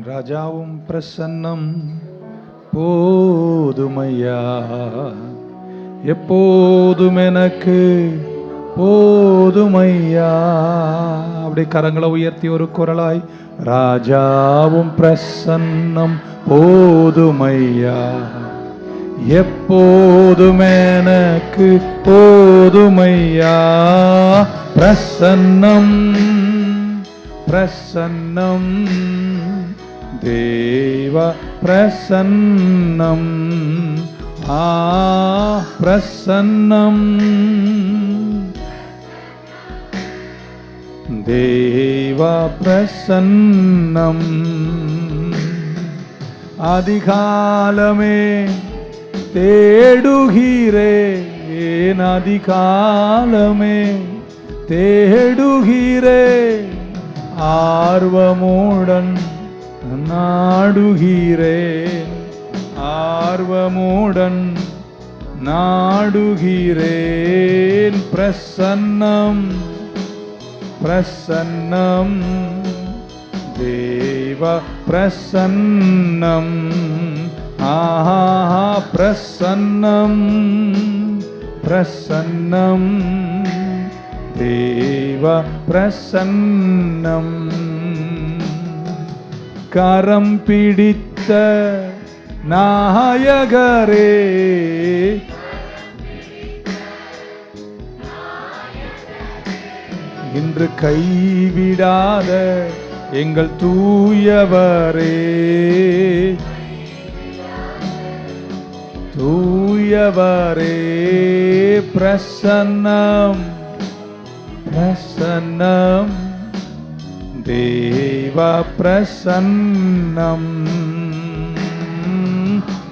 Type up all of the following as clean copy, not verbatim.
ராஜாவும் பிரசன்னம் போதுமையா, எப்போதும் எனக்கு போதுமையா. அப்படி கரங்களை உயர்த்தி ஒரு குரலாய், ராஜாவும் பிரசன்னம் போதுமையா, எப்போதும் எனக்கு போதுமையா. பிரசன்னம் பிரசன்னம் தேவ பிரசன்னம், பிரசன்னம் தேவ பிரசன்னம். அதிகாலமே தேடுகிறேன், அதிகாலமே தேடுகிறேன், ஆர்வமுடன் நாடுகிறேன், ஆர்வமுடன் நாடுகிறேன். பிரசன்னம் பிரசன்னம் தேவ பிரசன்னம், பிரசன்னம் பிரசன்னம் தேவ பிரசன்னம். கரம் பிடித்த நாயகரே, இன்று கைவிடாத எங்கள் தூயவரே, தூயவரே. பிரசன்னம் பிரசன்னம் தேவ பிரசன்னம்,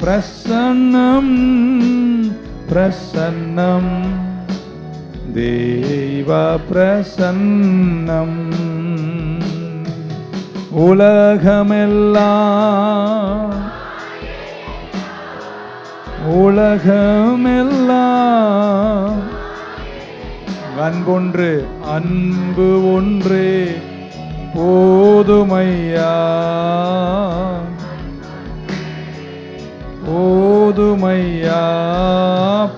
பிரசன்னம் பிரசன்னம் தேவ பிரசன்னம். உலகமெல்லாம் உலகமெல்லாம் அன்பொன்று அன்பு ஒன்றே போதுமையா, போதுமையா.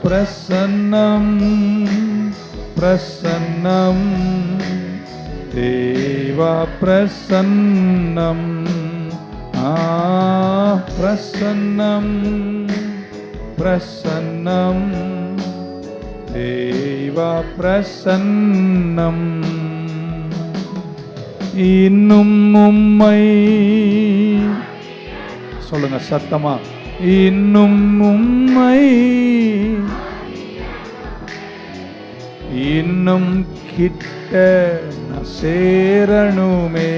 பிரசன்னம் பிரசன்னம் தேவ பிரசன்னம், பிரசன்னம் பிரசன்னம் தேவ பிரசன்னம். இன்னும் உம்மை சொல்லுங்க சத்தமா, இன்னும் உம்மை இன்னும் கிட்ட நான் சேரணுமே,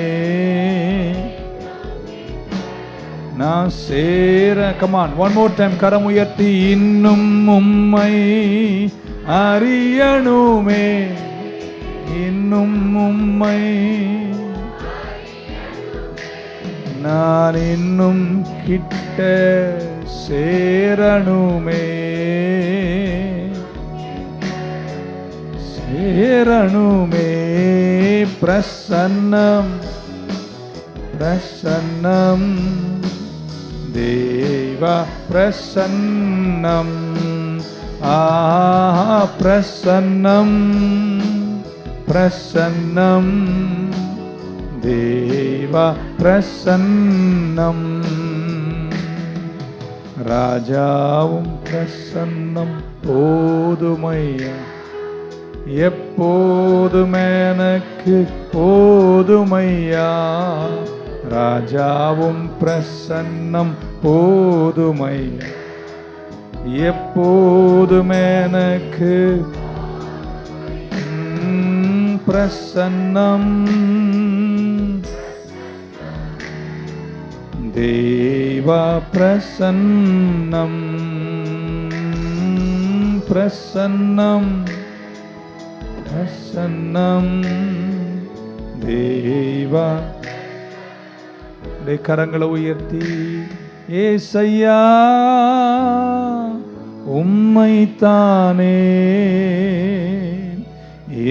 நான் சேர. கமான், ஒன் மோர் டைம், கரம் உயர்த்தி. இன்னும் உம்மை அறியணுமே, இன்னும் உம்மை நான் இன்னும் கிட்ட சேரணுமே, சேரணுமே. பிரசன்னம் பிரசன்னம் தேவ பிரசன்னம், பிரசன்னம் பிரசன்னம் தேவ பிரசன்னம். ராஜாவும் பிரசன்னம் போதுமையா, எப்போதும் எனக்கு போதுமையா. ராஜாவும் பிரசன்னம் போதுமையா, எப்போதும் எனக்கு. பிரசன்னம் தேவ பிரசன்னம், பிரசன்னம் பிரசன்னம் தேவ. கரங்களை உயர்த்தி, ஏசையா உம்மைத்தானே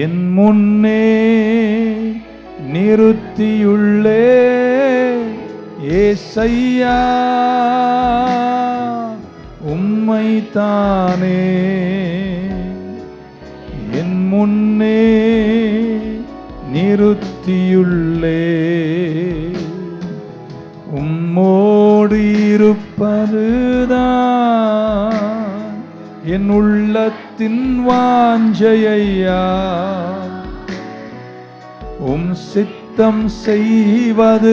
என் முன்னே நிறுத்தியுள்ளே, ஏசையா உம்மைத்தானே என் முன்னே நிறுத்தியுள்ளே. உம்மோடு இருப்பதுதான் என் உள்ளத்தின் வாஞ்சையா. உம் சித்தம் செய்வதுதான்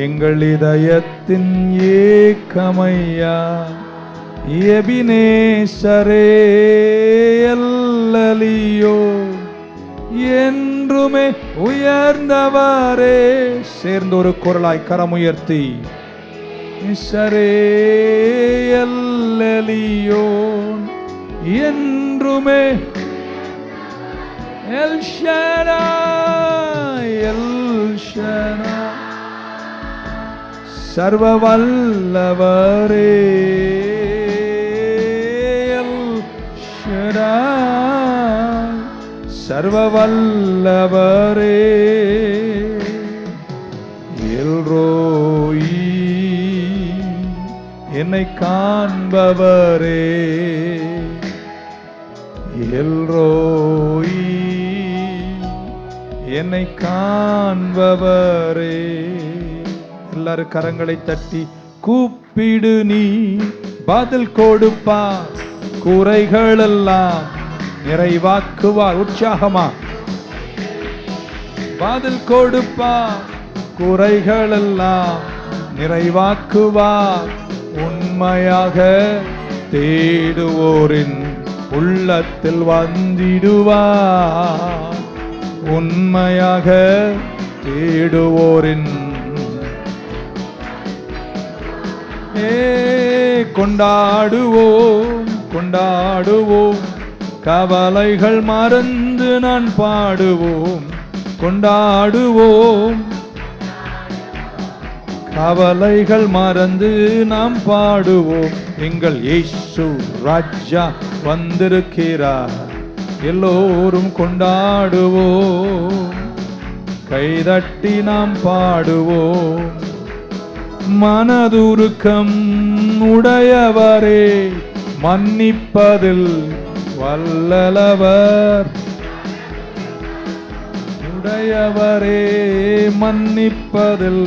எங்கள் இதயத்தின் ஏக்கமையா. எபினேசரே அல்லலியோ என்றுமே உயர்ந்தவரே. சேர்ந்து ஒரு குரலாய் கரமுயர்த்தி சரே அல்லலியோ என்றுமே. எல் ஷடாய் எல் ஷடாய் சர்வ வல்லவரே. எல் ஷடாய் சர்வ வல்லவரே. எல்ரோயி என்னை காண்பவரே. எல்ரோயி என்னை காண்பவரே. எல்லாரும் கரங்களை தட்டி கூப்பிடு நீ பதில் கொடுப்பா. குறைகள் எல்லாம் நிறைவாக்குவார். உற்சாகமா பதில் கொடுப்பா. குறைகள் எல்லாம் நிறைவாக்குவார். உண்மையாக தேடுவோரின் உள்ளத்தில் வந்திடுவார். உண்மையாக தேடுவோரின் கொண்டாடுவோம் கொண்டாடுவோம். கவலைகள் மறந்து நான் பாடுவோம். கொண்டாடுவோம் கவலைகள் மறந்து நாம் பாடுவோம். எங்கள் இயேசு ராஜா வந்திருக்கிறார். எல்லோரும் கொண்டாடுவோம். கைதட்டி நாம் பாடுவோம். மனதுருக்கம் உடையவரே மன்னிப்பதில் வல்லவர். உடையவரே மன்னிப்பதில்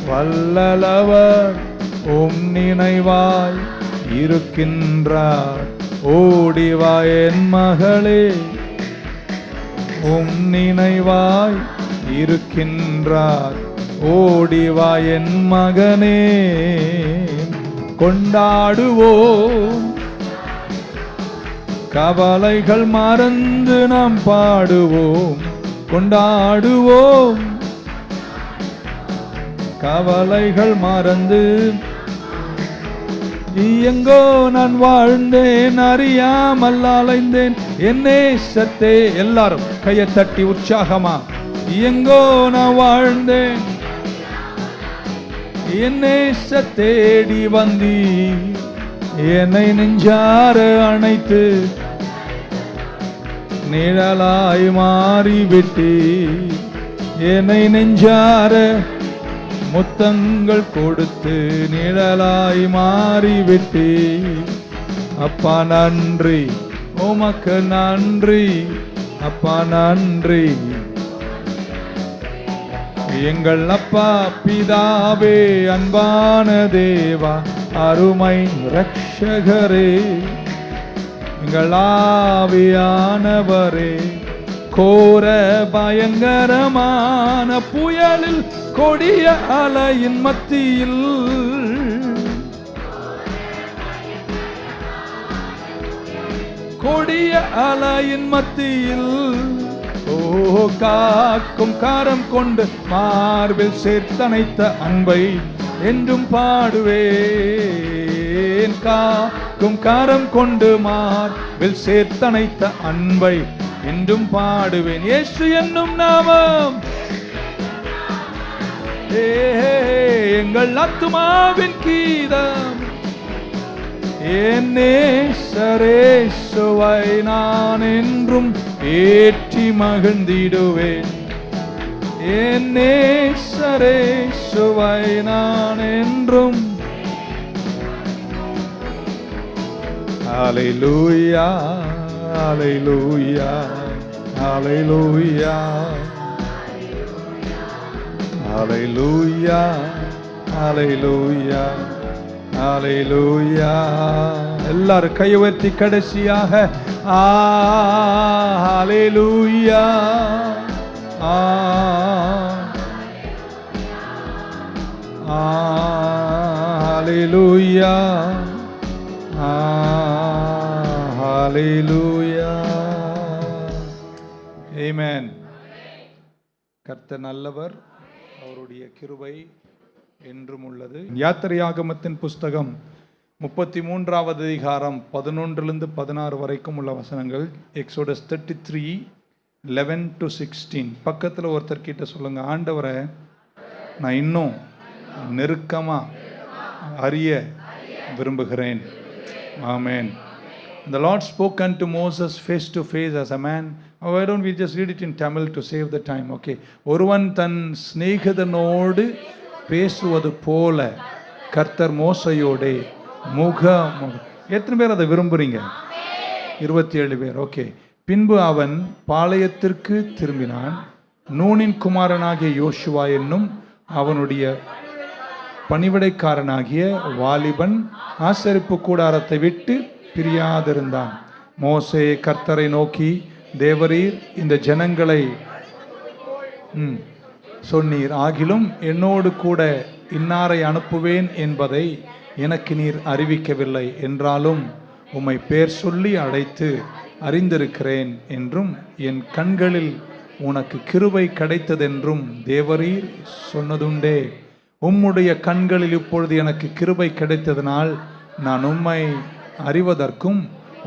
வல்லவர். உம் நினைவாய் இருக்கின்றார். ஓடிவா என் மகளே. உம் நினைவாய் இருக்கின்றார். ஓடிவா என் மகனே. கொண்டாடுவோம் கவலைகள் மறந்து நாம் பாடுவோம். கொண்டாடுவோம் கவலைகள் மறந்து. எங்கோ நான் வாழ்ந்தேன் அறியாமல் அலைந்தேன் என் நேசத்தே. எல்லாரும் கையை தட்டி உற்சாகமா. எங்கோ நான் வாழ்ந்தேன் என் நேசத் தேடி வந்தி. என்னை நெஞ்சார அணைத்து நிழலாய் மாறிவிட்டு. என்னை நெஞ்சார முத்தங்கள் கொடுத்து நிழலாய் மாறிவிட்டு. அப்பா நன்றி உமக்கு நன்றி. அப்பா நன்றி. எங்கள் அப்பா பிதாவே அன்பான தேவா அருமை இரட்சகரே. எங்கள் ஆவியானவரே கோர பயங்கரமான புயலில் கொடிய அலையின் மத்தியில் கொடிய அலையின் மத்தியில் காக்கும் காரம் கொண்டு மார்பில் சேர்த்தனைத்த அன்பை என்றும் பாடுவேன். காக்கும் காரம் கொண்டு மார்பில் சேர்த்தனைத்த அன்பை என்றும் பாடுவேன். இயேசு என்னும் நாமம் எங்கள் ஆத்துமாவின் கீதம். என் நேசரேசுவை நான் என்றும் ஏற்றி மகிழ்ந்திடுவேன். என் நேசரே சுவை நான் என்றும். ஹல்லேலூயா ஹல்லேலூயா ஹல்லேலூயா ஹல்லேலூயா ஹல்லேலூயா ஹல்லேலூயா. எல்லாரும் கை உயர்த்தி கடைசியாக ஹல்லேலூயா ஹல்லேலூயா ஹல்லேலூயா. ஆமென். கர்த்தர் நல்லவர், அவருடைய கிருபை என்றும் உள்ளது. யாத்திரையாகமத்தின் புஸ்தகம் 33வது அதிகாரம் 11 16 வரைக்கும் உள்ள வசனங்கள். எக்ஸோடஸ் 33:11-16. பக்கத்தில் ஒருத்தர் கிட்ட சொல்லுங்க, ஆண்டவரை நான் இன்னும் நெருக்கமா அறிய விரும்புகிறேன். ஆமென். The Lord spoke unto Moses face to face as a man. Oh, why don't we just read it in Tamil to save the time? Okay. ஒருவன் தன் சிநேகிதனோடு பேசுவது போல கர்த்தர் மோசையோடே எத்தனை பேர் அதை விரும்புறீங்க? 27 பேர். ஓகே. பின்பு அவன் பாளையத்திற்கு திரும்பினான். நூனின் குமாரனாகிய யோசுவா என்னும் அவனுடைய பணிவிடைக்காரனாகிய வாலிபன் ஆசரிப்பு கூடாரத்தை விட்டு பிரியாதிருந்தான். மோசே கர்த்தரை நோக்கி, தேவரீர் இந்த ஜனங்களை சொன்னீர், ஆகிலும் என்னோடு கூட இன்னாரை அனுப்புவேன் என்பதை எனக்கு நீர் அறிவிக்கவில்லை. என்றாலும் உம்மை பேர் சொல்லி அழைத்து அறிந்திருக்கிறேன் என்றும் என் கண்களில் உனக்கு கிருபை கிடைத்ததென்றும் தேவரீர் சொன்னதுண்டே. உம்முடைய கண்களில் இப்பொழுது எனக்கு கிருபை கிடைத்ததனால் நான் உம்மை அறிவதற்கும்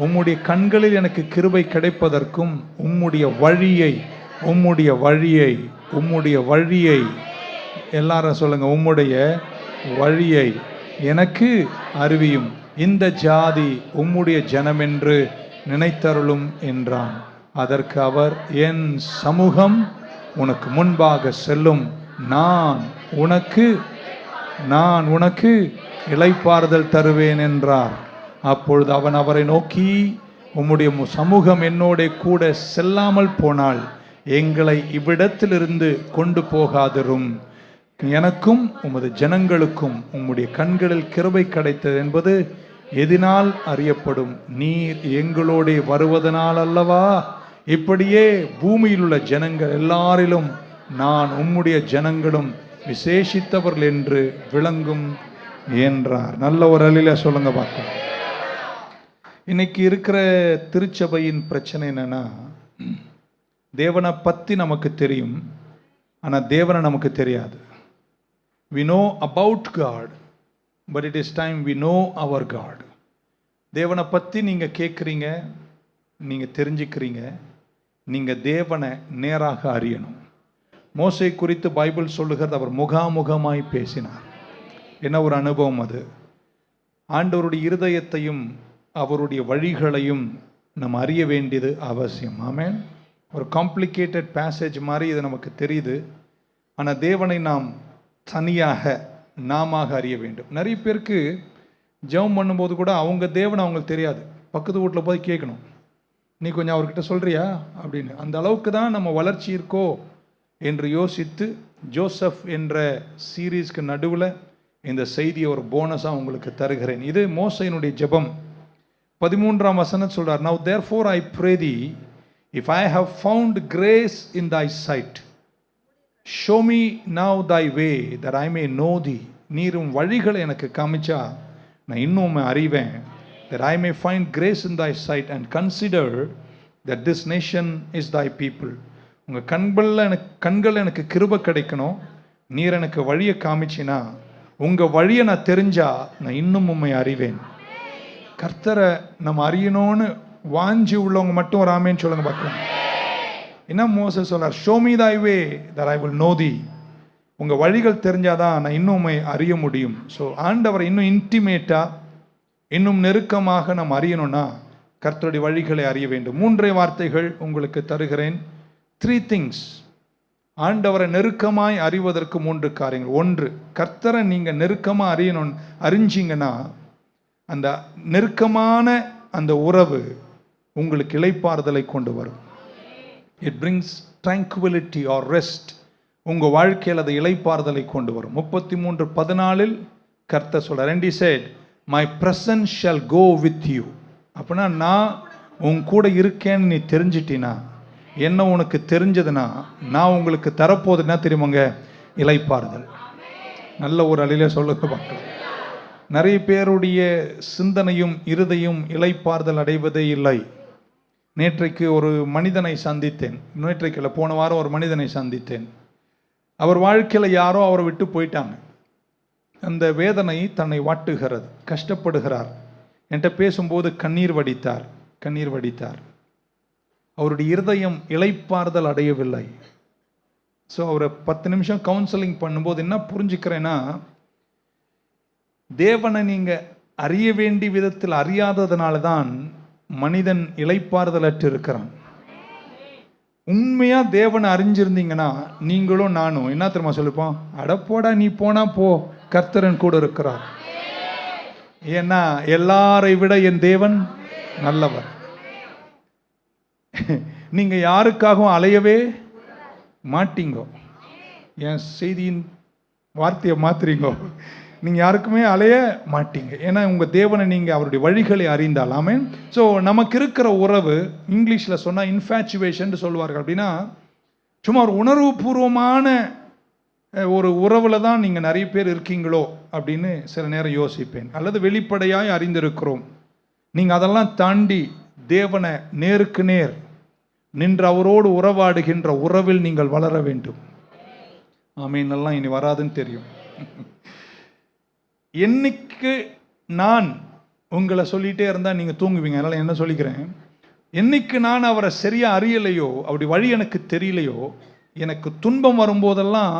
உம்முடைய கண்களில் எனக்கு கிருபை கிடைப்பதற்கும் உம்முடைய வழியை எல்லாரும் சொல்லுங்க, உம்முடைய வழியை எனக்கு அறிவியும். இந்த ஜாதி உம்முடைய ஜனமென்று நினைத்தருளும் என்றான். அதற்கு அவர், என் சமூகம் உனக்கு முன்பாக செல்லும், நான் உனக்கு இளைப்பாறுதல் தருவேன் என்றார். அப்பொழுது அவன் அவரை நோக்கி, உம்முடைய சமூகம் என்னோட கூட செல்லாமல் போனால் எங்களை இவ்விடத்திலிருந்து கொண்டு போகாதிரும். எனக்கும் உமது ஜனங்களுக்கும் உம்முடைய கண்களில் கிருபை கிடைத்தது என்பது எதினால் அறியப்படும்? நீர் எங்களோட வருவதனால் அல்லவா? இப்படியே பூமியில் உள்ள ஜனங்கள் எல்லாரிலும் நான் உம்முடைய ஜனங்களும் விசேஷித்தவர்கள் என்று விளங்கும் என்றார். நல்ல ஒரு அலில சொல்லுங்க பார்க்கலாம். இன்னைக்கு இருக்கிற திருச்சபையின் பிரச்சனை என்னன்னா, தேவனை பற்றி நமக்கு தெரியும், ஆனால் தேவனை நமக்கு தெரியாது. We know about God, but it is time we know our God. தேவனை பற்றி நீங்கள் கேட்குறீங்க, நீங்கள் தெரிஞ்சுக்கிறீங்க, நீங்கள் தேவனை நேராக அறியணும். மோசே குறித்து பைபிள் சொல்லுகிறது, அவர் முகாமுகமாய் பேசினார். என்ன ஒரு அனுபவம் அது! ஆண்டவருடைய இருதயத்தையும் அவருடைய வழிகளையும் நம்ம அறிய வேண்டியது அவசியம். ஆமென். ஒரு காம்ப்ளிகேட்டட் பேசேஜ் மாதிரி இது நமக்கு தெரியுது, ஆனால் தேவனை நாம் தனியாக நாம அறிய வேண்டும். நிறைய பேருக்கு ஜெபம் பண்ணும்போது கூட அவங்க தேவனை அவங்களுக்கு தெரியாது. பக்கத்து வீட்டில் போய் கேட்கணும், நீ கொஞ்சம் அவர்கிட்ட சொல்கிறியா அப்படின்னு. அந்த அளவுக்கு தான் நம்ம வளர்ச்சி இருக்கோ என்று யோசித்து ஜோசப் என்ற சீரீஸ்க்கு நடுவில் இந்த செய்தியை ஒரு போனஸாக உங்களுக்கு தருகிறேன். இது மோசையினுடைய ஜெபம். 13ஆம் வசனம் சொல்றார், Now therefore I pray thee, if I have found grace in thy sight, show me now thy way that I may know thee. நீரும் வழிகளை எனக்கு காமிச்சா நான் இன்னும் அறிவேன். That I may find grace in thy sight and consider that this nation is thy people. உங்கள் கண்கள் எனக்கு கிருபை கிடைக்கணும். நீர் எனக்கு வழியை காமிச்சினா, உங்கள் வழியை நான் தெரிஞ்சா நான் இன்னும் உம்மை அறிவேன். கர்த்தரை நம்ம அறியணும்னு வாஞ்சி உள்ளவங்க மட்டும் ஒரு ஆமேன்னு சொல்லுங்க பார்க்கலாம். என்ன மோசே சொல்றார், show me thy way that I will know thee. உங்கள் வழிகள் தெரிஞ்சாதான் நான் இன்னும் உம்மை அறிய முடியும். ஸோ ஆண்டவரை இன்னும் இன்டிமேட்டாக, இன்னும் நெருக்கமாக நம்ம அறியணும்னா கர்த்தருடைய வழிகளை அறிய வேண்டும். 3 வார்த்தைகள் உங்களுக்கு தருகிறேன். 3 things ஆண்டவரை நெருக்கமாய் அறிவதற்கு 3 காரியங்கள். 1, கர்த்தரை நீங்க நெருக்கமா அறிஞ்சிங்கன்னா அந்த நெருக்கமான அந்த உறவு உங்களுக்கு இளைப்பாறுதலை கொண்டு வரும். It brings tranquility or rest. உங்க வாழ்க்கையில் அது இளைப்பாறுதலை கொண்டு வரும். 33:14 கர்த்தர் சொல்றார், and he said, my presence shall go with you. அப்படின்னா நான் உன் கூட இருக்கேன்னு நீ தெரிஞ்சிட்டினா, என்ன உனக்கு தெரிஞ்சதுன்னா, நான் உங்களுக்கு தரப்போது என்ன தெரியுமாங்க? இளைப்பாறுதல். நல்ல ஒரு அழிலே சொல்லுங்க பார்க்கலாம். நிறைய பேருடைய சிந்தனையும் இருதையும் இளைப்பாறுதல் அடைவதே இல்லை. நேற்றைக்கு ஒரு மனிதனை சந்தித்தேன். நேற்றைக்கு போன வாரம் ஒரு மனிதனை சந்தித்தேன். அவர் வாழ்க்கையில் யாரோ அவரை விட்டு போயிட்டாங்க. அந்த வேதனை தன்னை வாட்டுகிறது, கஷ்டப்படுகிறார். என்கிட்ட பேசும்போது கண்ணீர் வடித்தார். அவருடைய இருதயம் இளைப்பாறுதல் அடையவில்லை. ஸோ அவரை 10 நிமிஷம் கவுன்சிலிங் பண்ணும்போது என்ன புரிஞ்சுக்கிறேன்னா, தேவனை நீங்கள் அறிய வேண்டிய விதத்தில் அறியாததுனால தான் மனிதன் இளைப்பாறுதல் அற்று இருக்கிறான். உண்மையாக தேவனை அறிஞ்சிருந்தீங்கன்னா நீங்களும் நானும் என்ன தெரியுமா சொல்லிப்போம்? அடப்போடா நீ போனா போ, கர்த்தரன் கூட இருக்கிறார். ஏன்னா எல்லாரை விட என் தேவன் நல்லவர். நீங்க யாருக்காகவும் அலையவே மாட்டீங்க. என் செய்தியின் வார்த்தையை மாத்துறீங்க. நீங்க யாருக்குமே அலைய மாட்டீங்க. ஏன்னா உங்க தேவனை நீங்க அவருடைய வழிகளை அறிந்தால். ஆமென். ஸோ நமக்கு இருக்கிற உறவு இங்கிலீஷ்ல சொன்னா இன்ஃபேச்சுவேஷன் சொல்லுவார்கள். அப்படின்னா சும்மா ஒரு உணர்வு பூர்வமான ஒரு உறவுல தான் நீங்கள் நிறைய பேர் இருக்கீங்களோ அப்படின்னு சில நேரம் யோசிப்பேன். அல்லது வெளிப்படையாய் அறிந்திருக்கிறோம். நீங்கள் அதெல்லாம் தாண்டி தேவனை நேருக்கு நேர் நின்று அவரோடு உறவாடுகின்ற உறவில் நீங்கள் வளர வேண்டும். ஆமீன். எல்லாம் இனி வராதுன்னு தெரியும். என்னைக்கு நான் உங்களை சொல்லிகிட்டே இருந்தால் நீங்கள் தூங்குவீங்க. அதனால் என்ன சொல்லிக்கிறேன், என்னைக்கு நான் அவரை சரியாக அறியலையோ, அப்படி வழி எனக்கு தெரியலையோ, எனக்கு துன்பம் வரும்போதெல்லாம்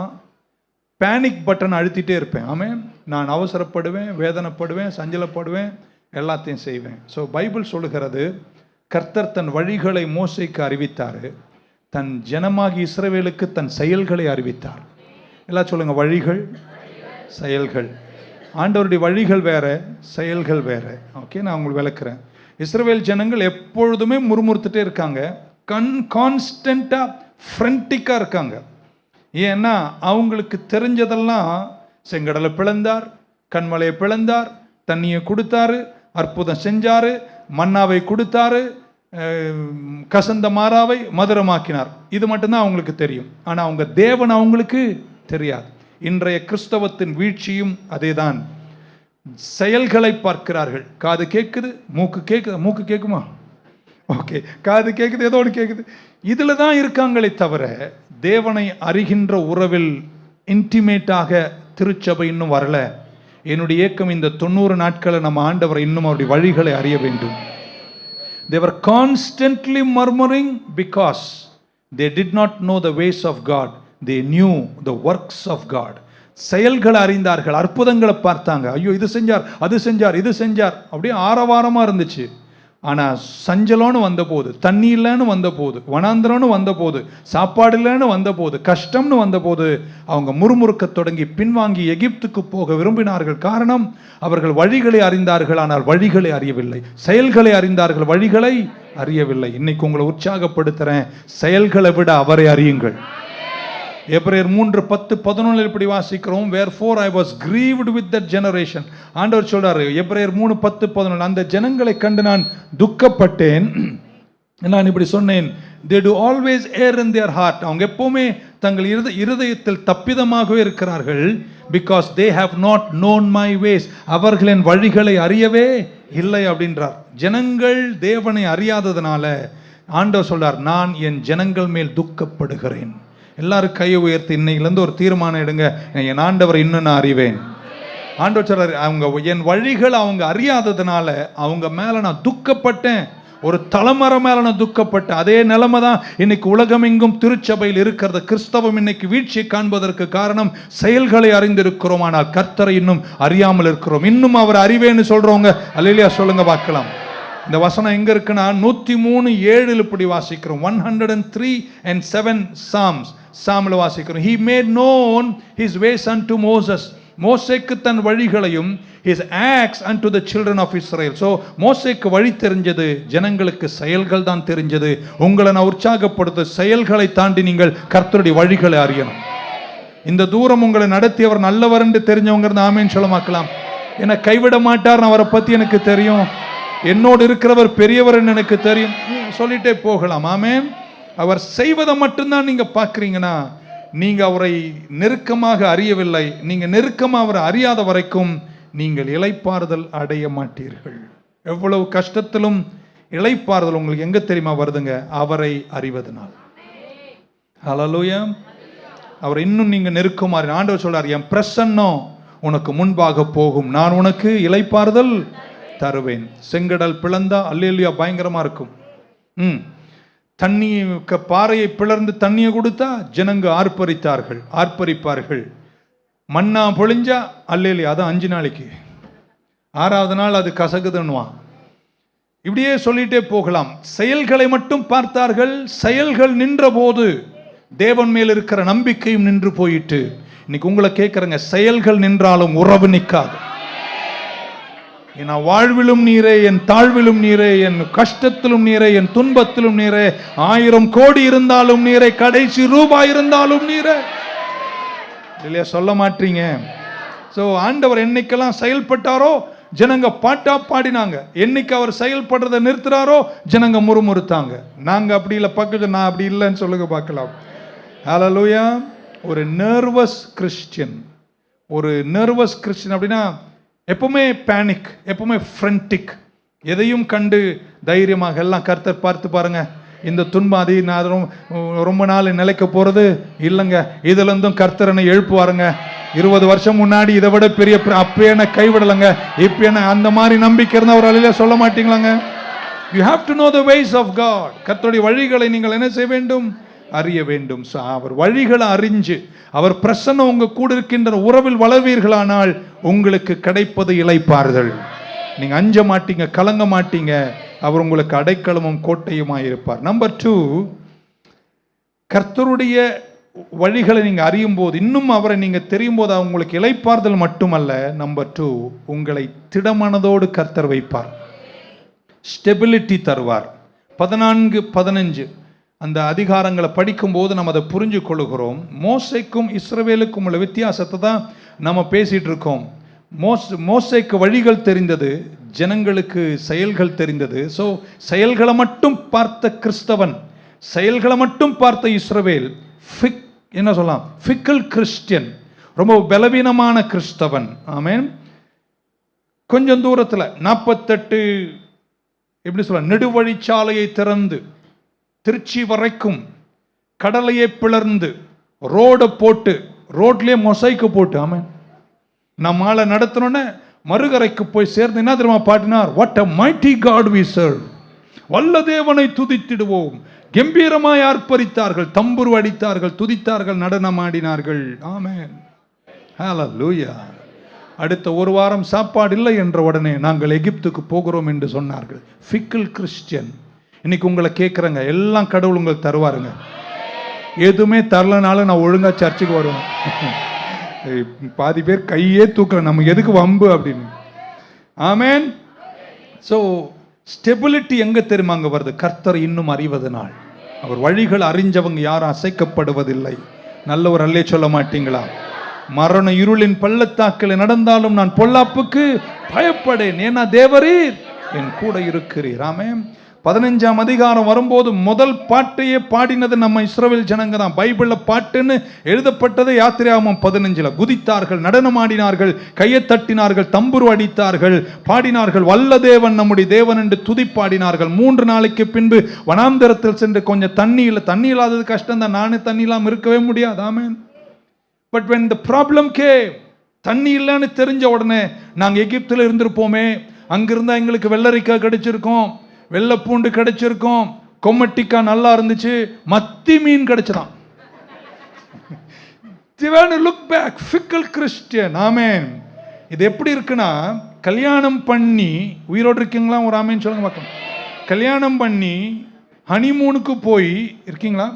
பேனிக் பட்டன் அழுத்திட்டே இருப்பேன். ஆமென். நான் அவசரப்படுவேன், வேதனைப்படுவேன், சஞ்சலப்படுவேன், எல்லாத்தையும் செய்வேன். ஸோ பைபிள் சொல்லுகிறது, கர்த்தர் தன் வழிகளை மோசேக்கு அறிவித்தார், தன் ஜனமாகி இஸ்ரவேலுக்கு தன் செயல்களை அறிவித்தார். எல்லாம் சொல்லுங்க, வழிகள், செயல்கள். ஆண்டவருடைய வழிகள் வேற, செயல்கள் வேற. ஓகே, நான் உங்களுக்கு விளக்குறேன். இஸ்ரவேல் ஜனங்கள் எப்பொழுதுமே முறுமுறுத்துட்டே இருக்காங்க, கான்ஸ்டன்டா ஃப்ரெண்டிக்காக இருக்காங்க. ஏன்னா அவங்களுக்கு தெரிஞ்சதெல்லாம் செங்கடலை பிளந்தார், கண்மலையை பிளந்தார், தண்ணியை கொடுத்தாரு, அற்புதம் செஞ்சாரு, மன்னாவை கொடுத்தாரு, கசந்த மாறாவை மதுரமாக்கினார். இது மட்டும்தான் அவங்களுக்கு தெரியும். ஆனால் அவங்க தேவன் அவங்களுக்கு தெரியாது. இன்றைய கிறிஸ்தவத்தின் வீழ்ச்சியும் அதேதான். செயல்களை பார்க்கிறார்கள். காது கேட்குது, மூக்கு கேட்குது. மூக்கு கேட்குமா? ஓகே, காது கேட்குது, ஏதோ ஒன்று கேட்குது. இதில் தான் இருக்காங்களே தவிர தேவனை அறிகின்ற உறவில் இன்டிமேட்டாக திருச்சபை இன்னும் வரல. என்னுடைய ஏக்கம் இந்த 90 நாட்களை நம்ம ஆண்டவரை இன்னும் அவருடைய வழிகளை அறிய வேண்டும். They were constantly murmuring because they did not know the ways of God. They knew the works of God. செயல்களை அறிந்தார்கள், அற்புதங்களை பார்த்தாங்க. ஐயோ இது செஞ்சார், அது செஞ்சார், இது செஞ்சார், அப்படியே ஆரவாரமாக இருந்துச்சு. ஆனால் சஞ்சலம்னு வந்தபோது, தண்ணி இல்லைன்னு வந்தபோது, வனாந்திரம்னு வந்தபோது, சாப்பாடு இல்லைன்னு வந்தபோது, கஷ்டம்னு வந்தபோது அவங்க முறுமுறுக்க தொடங்கி பின்வாங்கி எகிப்துக்கு போக விரும்பினார்கள். காரணம், அவர்கள் வழிகளை அறிந்தார்கள், ஆனால் வழிகளை அறியவில்லை. செயல்களை அறிந்தார்கள், வழிகளை அறியவில்லை. இன்னைக்கு உங்களை உற்சாகப்படுத்துகிறேன், செயல்களை விட அவரை அறியுங்கள். எபிரேயர் 3:10-11 இப்படி வாசிக்கிறோம். Wherefore I was grieved with that generation. ஆண்டவர் சொல்றாரு எபிரேயர் 3:10-11, அந்த ஜனங்களை கண்டு நான் துக்கப்பட்டேன். நான் இப்படி சொன்னேன், they do always err in their heart. அவங்க எப்பவுமே தங்கள் இருதயத்தில் தப்பிதமாகவே இருக்கிறார்கள். because they have not known my ways. அவர்களின் வழிகளை அறியவே இல்லை அப்படின்றார். ஜனங்கள் தேவனை அறியாததுனால ஆண்டவர் சொல்றார், நான் என் ஜனங்கள் மேல் துக்கப்படுகிறேன். எல்லாரும் கையை உயர்த்தி இன்னையிலேருந்து ஒரு தீர்மானம் எடுங்க, என் ஆண்டவரை இன்னும் நான் அறிவேன். ஆண்டவர் சொல்றாரு, அவங்க என் வழிகள் அவங்க அறியாததுனால அவங்க மேல நான் துக்கப்பட்டேன். ஒரு தலைமுறை மேல நான் துக்கப்பட்டேன். அதே நிலைமை தான் இன்னைக்கு உலகமெங்கும் திருச்சபையில் இருக்கிறது. கிறிஸ்தவம் இன்னைக்கு வீழ்ச்சியை காண்பதற்கு காரணம் செயல்களை அறிந்திருக்கிறோம், ஆனால் கர்த்தரை இன்னும் அறியாமல் இருக்கிறோம். இன்னும் அவர் அறிவேன்னு சொல்றவங்க அல்லேலூயா சொல்லுங்க பார்க்கலாம். இந்த வசனம் எங்க இருக்குன்னா 103:7 இப்படி வாசிக்கிறோம். 103:7 Psalms. சாமுவேல் வாசிக்கிறோம். He made known his ways unto Moses. மோசேக்கு தன் வழிகளையும் his acts unto the children of Israel. So மோசேக்கு வழி தெரிஞ்சது, ஜனங்களுக்கு செயல்கள் தான் தெரிஞ்சது. உங்களை நான் உற்சாகப்படுத்த, செயல்களை தாண்டி நீங்கள் கர்த்தருடைய வழிகளை அறியணும். இந்த தூரம் உங்களை நடத்தியவர் நல்லவர் என்று தெரிஞ்சவங்க இருந்து ஆமேன்னு சொல்ல மாக்கலாம். என்னை கைவிட மாட்டார், அவரை பற்றி எனக்கு தெரியும், என்னோடு இருக்கிறவர் பெரியவர் எனக்கு தெரியும், சொல்லிட்டே போகலாம். ஆமேன். அவர் செய்வதை மட்டும்தான் நீங்க பார்க்குறீங்கன்னா நீங்க அவரை நெருக்கமாக அறியவில்லை. நீங்க நெருக்கமாக அவரை அறியாத வரைக்கும் நீங்கள் இளைப்பாறுதல் அடைய மாட்டீர்கள். எவ்வளவு கஷ்டத்திலும் இளைப்பாறுதல் உங்களுக்கு எங்க தெரியுமா வருதுங்க? அவரை அறிவதனால். ஹல்லேலூயா. அவர் இன்னும் நீங்க நெருக்கமாக, ஆண்டவர் சொல்றார், என் பிரசன்னம் உனக்கு முன்பாக போகும், நான் உனக்கு இளைப்பாறுதல் தருவேன். செங்கடல் பிளந்தா அல்லேலூயா பயங்கரமா இருக்கும். தண்ணி பாறையை பிளர்ந்து தண்ணியை கொடுத்தா ஜனங்க ஆர்ப்பரிப்பார்கள். மண்ணா பொழிஞ்சா அல்லேலூயா, அதான் 5 நாளைக்கு, 6வது நாள் அது கசகுதுன்னுவான். இப்படியே சொல்லிட்டே போகலாம். செயல்களை மட்டும் பார்த்தார்கள். செயல்கள் நின்ற போது தேவன் மேல் இருக்கிற நம்பிக்கையும் நின்று போயிட்டு. இன்னைக்கு உங்களை கேட்குறேங்க, செயல்கள் நின்றாலும் உறவு நிற்காது. என் வாழ்விலும் நீரே, என் தாழ்விலும் நீரே, என் கஷ்டத்திலும் நீரே, என் துன்பத்திலும் நீரே, 1000 கோடி இருந்தாலும் நீரே, கடைசி ரூபாய் இருந்தாலும் நீரே. இல்லையா, சொல்ல மாட்டீங்க. ஸோ ஆண்டவர் என்னைக்கெல்லாம் செயல்பட்டாரோ ஜனங்க பாட்டா பாடினாங்க. என்னைக்கு அவர் செயல்படுறதை நிறுத்துறாரோ ஜனங்க முறுமுறுத்தாங்க. நாங்கள் அப்படி இல்லை, பக்கத்து நான் அப்படி இல்லைன்னு சொல்லுங்க பார்க்கலாம். ஹல்லேலூயா. ஒரு நர்வஸ் கிறிஸ்டியன் அப்படின்னா எப்பவுமே பேனிக், எப்பவுமே ஃப்ரண்டிக், எதையும் கண்டு தைரியமாக எல்லாம் கர்த்தர் பார்த்து பாருங்க, இந்த துன்பம் அதை நான் ரொம்ப நாள் நிலைக்க போறது இல்லைங்க, இதுல இருந்தும் கர்த்தரனை எழுப்புவாருங்க. 20 வருஷம் முன்னாடி இதை விட பெரிய அப்ப என்ன கைவிடலைங்க, இப்ப என்ன, அந்த மாதிரி நம்பிக்கை இருந்தா ஒரு அழில சொல்ல மாட்டீங்களாங்க? You have to know the ways of God. கர்த்தருடைய வழிகளை நீங்கள் என்ன செய்ய வேண்டும்? அறிய வேண்டும். அவர் வழிகளை அறிஞ்சு அவர் பிரசன்னம் உங்க கூட இருக்கின்ற உறவில் வளர்வீர்களானால் உங்களுக்கு கிடைப்பது இளைப்பாறுதல். நீங்க அஞ்ச மாட்டீங்க, கலங்க மாட்டீங்க. அவர் உங்களுக்கு அடைக்கலமும் கோட்டையுமாய் இருப்பார். நம்பர் 2, கர்த்தருடைய வழிகளை நீங்க அறியும் போது, இன்னும் அவரை நீங்க தெரியும் போது உங்களுக்கு இளைப்பாறுதல் மட்டுமல்ல. நம்பர் 2, உங்களை திடமனதோடு கர்த்தர் வைப்பார், ஸ்டெபிலிட்டி தருவார். 14, 15 அந்த அதிகாரங்களை படிக்கும்போது நம்ம அதை புரிஞ்சு கொள்ளுகிறோம். மோசேக்கும் இஸ்ரவேலுக்கும் உள்ள வித்தியாசத்தை தான் நம்ம பேசிட்டு இருக்கோம். மோசேக்கு வழிகள் தெரிந்தது, ஜனங்களுக்கு செயல்கள் தெரிந்தது. ஸோ செயல்களை மட்டும் பார்த்த கிறிஸ்தவன், செயல்களை மட்டும் பார்த்த இஸ்ரவேல் என்ன சொல்லலாம், ஃபிக்கல் கிறிஸ்டியன், ரொம்ப பலவீனமான கிறிஸ்தவன். ஆமென். கொஞ்சம் தூரத்தில் 48 எப்படி சொல்ல, நெடுவழிச்சாலையை திறந்து திருச்சி வரைக்கும் கடலையை பிளர்ந்து ரோடை போட்டு, ரோட்லேயே மொசைக்கு போட்டு, ஆமென், நம்ம ஆளை நடத்தினோன்னே மறுகரைக்கு போய் சேர்ந்து என்ன தெரியுமா பாட்டினார்? What a mighty God we serve. வல்ல தேவனை துதித்திடுவோம். கம்பீரமாய் ஆர்ப்பரித்தார்கள், தம்புரு அடித்தார்கள், துதித்தார்கள், நடனமாடினார்கள். ஆமென். ஹல்லேலூயா. அடுத்த 1 வாரம் சாப்பாடு இல்லை என்ற உடனே நாங்கள் எகிப்துக்கு போகிறோம் என்று சொன்னார்கள். Faecal Christian. இன்னைக்கு உங்களை கேட்குறேங்க, எல்லாம் கடவுள் உங்களுக்கு தருவாருங்க. எதுவுமே தரலனாலும் நான் ஒழுங்கா சர்ச்சுக்கு வருவேன். பாதி பேர் கையே தூக்கல, நம்ம எதுக்கு வம்பு அப்படின்னு. ஆமென். ஸோ ஸ்டெபிலிட்டி எங்க தெரியுமா அங்க வருது? கர்த்தர் இன்னும் அறிவதனால். அவர் வழிகள் அறிஞ்சவங்க யாரும் அசைக்கப்படுவதில்லை. நல்ல ஒரு அல்லே சொல்ல மாட்டீங்களா? மரண இருளின் பள்ளத்தாக்கில் நடந்தாலும் நான் பொல்லாப்புக்கு பயப்படேன், ஏன்னா தேவரீர் என் கூட இருக்கிறீர். ஆமென். 15ஆம் அதிகாரம் வரும்போது முதல் பாட்டையே பாடினது நம்ம இஸ்ரவேல் ஜனங்க தான். பைபிள்ல பாட்டுன்னு எழுதப்பட்டது யாத்திராகமம் 15. குதித்தார்கள், நடனமாடினார்கள், கையை தட்டினார்கள், தம்புரு அடித்தார்கள், பாடினார்கள், வல்ல தேவன் நம்முடைய தேவன் என்று துதிப்பாடினார்கள். 3 நாளைக்கு பின்பு வனாந்தரத்தில் சென்று கொஞ்சம் தண்ணி இல்லாதது கஷ்டம் தான், நானே தண்ணி இல்லாமல் இருக்கவே முடியாது. Amen. But when the problem came, தண்ணி இல்லைன்னு தெரிஞ்ச உடனே நாங்கள் எகிப்தில் இருந்திருப்போமே, அங்கிருந்தா எங்களுக்கு வெள்ளரிக்காய் கிடைச்சிருக்கோம், வெள்ளைப்பூண்டு கிடைச்சிருக்கும், கொம்மட்டிக்காய் நல்லா இருந்துச்சு, மத்தி மீன் கிடைச்சதான். Look back, fickle Christian. Amen. இது எப்படி இருக்குன்னா, கல்யாணம் பண்ணி உயிரோடு இருக்கீங்களா? ஒரு ஆமேன் சொல்லுங்க பார்க்கலாம். கல்யாணம் பண்ணி ஹனிமூனுக்கு போய் இருக்கீங்களா?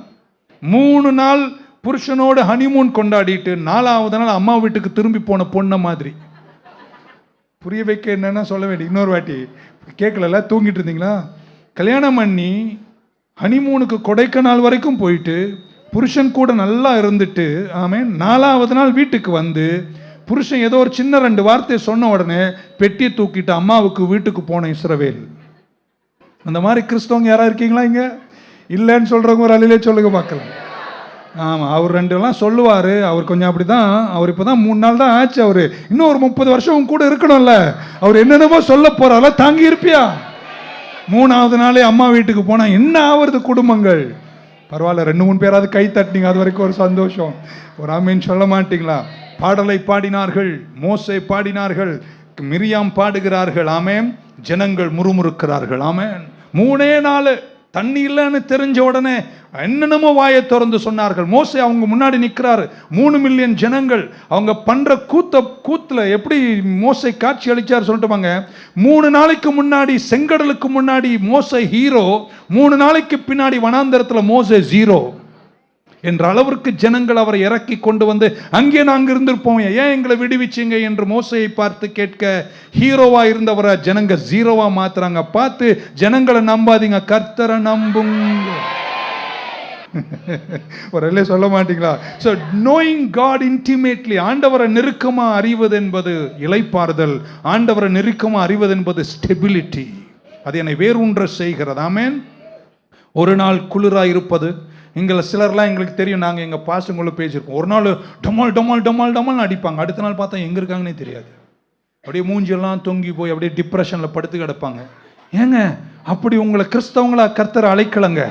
3 நாள் புருஷனோடு ஹனிமூன் கொண்டாடிட்டு 4வது நாள் அம்மா வீட்டுக்கு திரும்பி போன பொண்ண மாதிரி. புரிய வைக்க என்னன்னா சொல்ல வேண்டிய இன்னொரு வாட்டி கேட்கல, தூங்கிட்டு இருந்தீங்களா? கல்யாணம் பண்ணி ஹனிமூனுக்கு கொடைக்கானல் வரைக்கும் போயிட்டு புருஷன் கூட நல்லா இருந்துட்டு ஆமென் 4வது நாள் வீட்டுக்கு வந்து புருஷன் ஏதோ ஒரு சின்ன 2 வார்த்தை சொன்ன உடனே பெட்டியை தூக்கிட்டு அம்மாவுக்கு வீட்டுக்கு போன இஸ்ரவேல். அந்த மாதிரி கிறிஸ்தவங்க யாராவது இருக்கீங்களா இங்கே? இல்லைன்னு சொல்கிறவங்க ஒரு அழிலே சொல்லுங்க பார்க்கலாம். ஆமாம், அவர் 2 சொல்லுவார். அவர் கொஞ்சம் அப்படி தான். அவர் இப்போ தான் 3 நாள் தான் ஆச்சு. அவர் இன்னும் ஒரு 30 வருஷம் கூட இருக்கணும்ல. அவர் என்னென்னமோ சொல்ல போகிறாரா? தாங்கி இருப்பியா? 3வது நாளே அம்மா வீட்டுக்கு போனால் என்ன ஆவறது குடும்பங்கள்? பரவாயில்ல, 2-3 பேராவது கை தட்டினீங்க, அது வரைக்கும் ஒரு சந்தோஷம். ஒரு ஆமீன் சொல்ல மாட்டீங்களா? பாடலை பாடினார்கள், மோசே பாடினார்கள், மிரியாம் பாடுகிறார்கள். ஆமென். ஜனங்கள் முறுமுறுக்கிறார்கள். ஆமென். 3 நாள் தண்ணி இல்லைன்னு தெரிஞ்ச உடனே என்னென்னமோ வாயை திறந்து சொன்னார்கள். மோசே அவங்க முன்னாடி நிற்கிறாரு. 3 மில்லியன் ஜனங்கள். அவங்க பண்ற கூத்துல எப்படி மோசே காட்சி அளிச்சார் சொல்லிட்டுவாங்க. 3 நாளைக்கு முன்னாடி செங்கடலுக்கு முன்னாடி மோசே ஹீரோ, 3 நாளைக்கு பின்னாடி வனாந்தரத்தில் மோசே ஜீரோ என்ற அளவிற்கு ஜனங்கள் அவரை இறக்கி கொண்டு வந்து, அங்கே நாங்கள் இருந்திருப்போம், ஏன் எங்களை விடுவிச்சிங்க என்று மோசையை பார்த்து கேட்க, ஹீரோவா இருந்தவரை ஜனங்க ஜீரோவா மாத்துறாங்க. பார்த்து ஜனங்களை நம்பாதீங்க, கர்த்தரை நம்புங்க. ஒரு சொல்ல மாட்டீங்களா? ஸோ நோயிங் காட் இன்டிமேட்லி, ஆண்டவரை நெருக்கமா அறிவது என்பது இளைப்பாறுதல். ஆண்டவரை நெருக்கமா அறிவது என்பது ஸ்டெபிலிட்டி. அது என்னை வேரூன்ற செய்கிறது. ஆமென். ஒரு நாள் குளிராக இருப்பது. எங்களை சிலர்லாம் எங்களுக்கு தெரியும், நாங்கள் எங்கள் பாசங்களை பேசியிருக்கோம். ஒரு நாள் டமால் டமால் டமால் டமால்னு அடிப்பாங்க. அடுத்த நாள் பார்த்தா எங்கே இருக்காங்கன்னே தெரியாது. அப்படியே மூஞ்செல்லாம் தொங்கி போய் அப்படியே டிப்ரெஷனில் படுத்து கிடப்பாங்க. ஏங்க அப்படி உங்களை கிறிஸ்தவங்களா கர்த்தரை அழைக்கலங்க.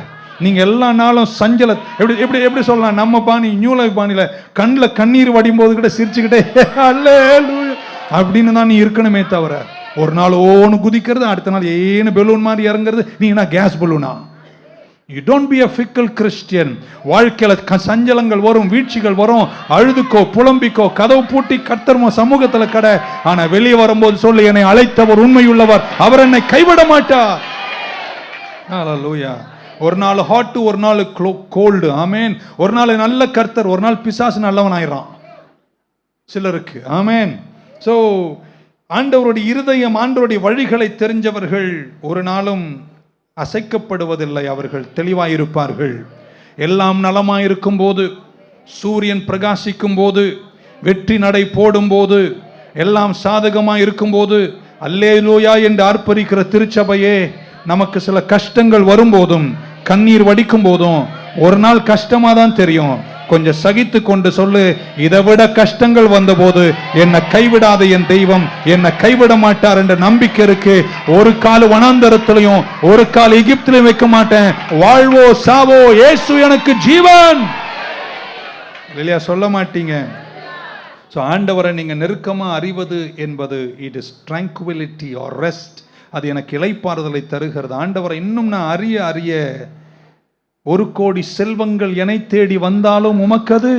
நீங்கள் எல்லா நாளும் சஞ்சல எப்படி எப்படி எப்படி சொல்லலாம், நம்ம பாணி நியூ லைஃப் பாணியில் கண்ணில் கண்ணீர் வடியும் போது கூட சிரிச்சுக்கிட்டே அல்லேலூயா அப்படின்னு தான் நீ இருக்கணுமே தவிர, ஒரு நாள் ஓன்னு குதிக்கிறது, அடுத்த நாள் ஏன்னு பெலூன் மாதிரி இறங்குறது. நீங்கன்னா case பலூனா? You don't be a fickle Christian. வாழ்க்கையில சஞ்சலங்கள் வரும், வீழ்ச்சிகள் வரும். அழுதுக்கோ, புலம்பிக்கோ, கதவு பூட்டி கர்த்தர் சமூகத்துல கடை. ஆனா வெளியே வரும்போது சொல்லு, என்னை அழைத்தவர் உண்மையுள்ளவர், அவர் என்னை கைவிட மாட்டார். ஹல்லேலூயா. ஒரு நாள் ஹாட், ஒரு நாள் கோல்டு. ஆமென். ஒரு நாள் நல்ல கர்த்தர், ஒரு நாள் பிசாசு நல்லவன் ஆயிரான் சிலருக்கு. ஆமென். சோ ஆண்டவருடைய இருதயம், ஆண்டவருடைய வழிகளை தெரிஞ்சவர்கள் ஒரு நாளும் அசைக்கப்படுவதில்லை. அவர்கள் தெளிவாயிருப்பார்கள். எல்லாம் நலமாயிருக்கும் போது, சூரியன் பிரகாசிக்கும் போது, வெற்றி நடை போடும் போது, எல்லாம் சாதகமாக இருக்கும் போது, அல்லேலூயா என்று ஆர்ப்பரிக்கிற திருச்சபையே, நமக்கு சில கஷ்டங்கள் வரும்போதும் கண்ணீர் வடிக்கும் போதும் ஒரு நாள் கஷ்டமாக தான் தெரியும். கொஞ்சம் சகித்து கொண்டு சொல்லு, இதை விட கஷ்டங்கள் வந்தபோது என்னை கைவிடாத என் தெய்வம் என்னை கைவிட மாட்டார் என்ற நம்பிக்கை இருக்கு. ஒரு கால் வனாந்தரத்திலையும் ஒரு கால் எகிப்திலையும் வைக்க மாட்டேன். வாழ்வோ சாவோ இயேசு எனக்கு ஜீவன் இல்லையா? சொல்ல மாட்டீங்க. ஸோ ஆண்டவரை நீங்க நெருக்கமா அறிவது என்பது it is tranquillity R rest. அது எனக்கு இளைப்பாறுதலை தருகிறது. ஆண்டவரை இன்னும் நான் அறிய அறிய 1 கோடி செல்வங்கள் என்னை தேடி வந்தாலும் உமக்கது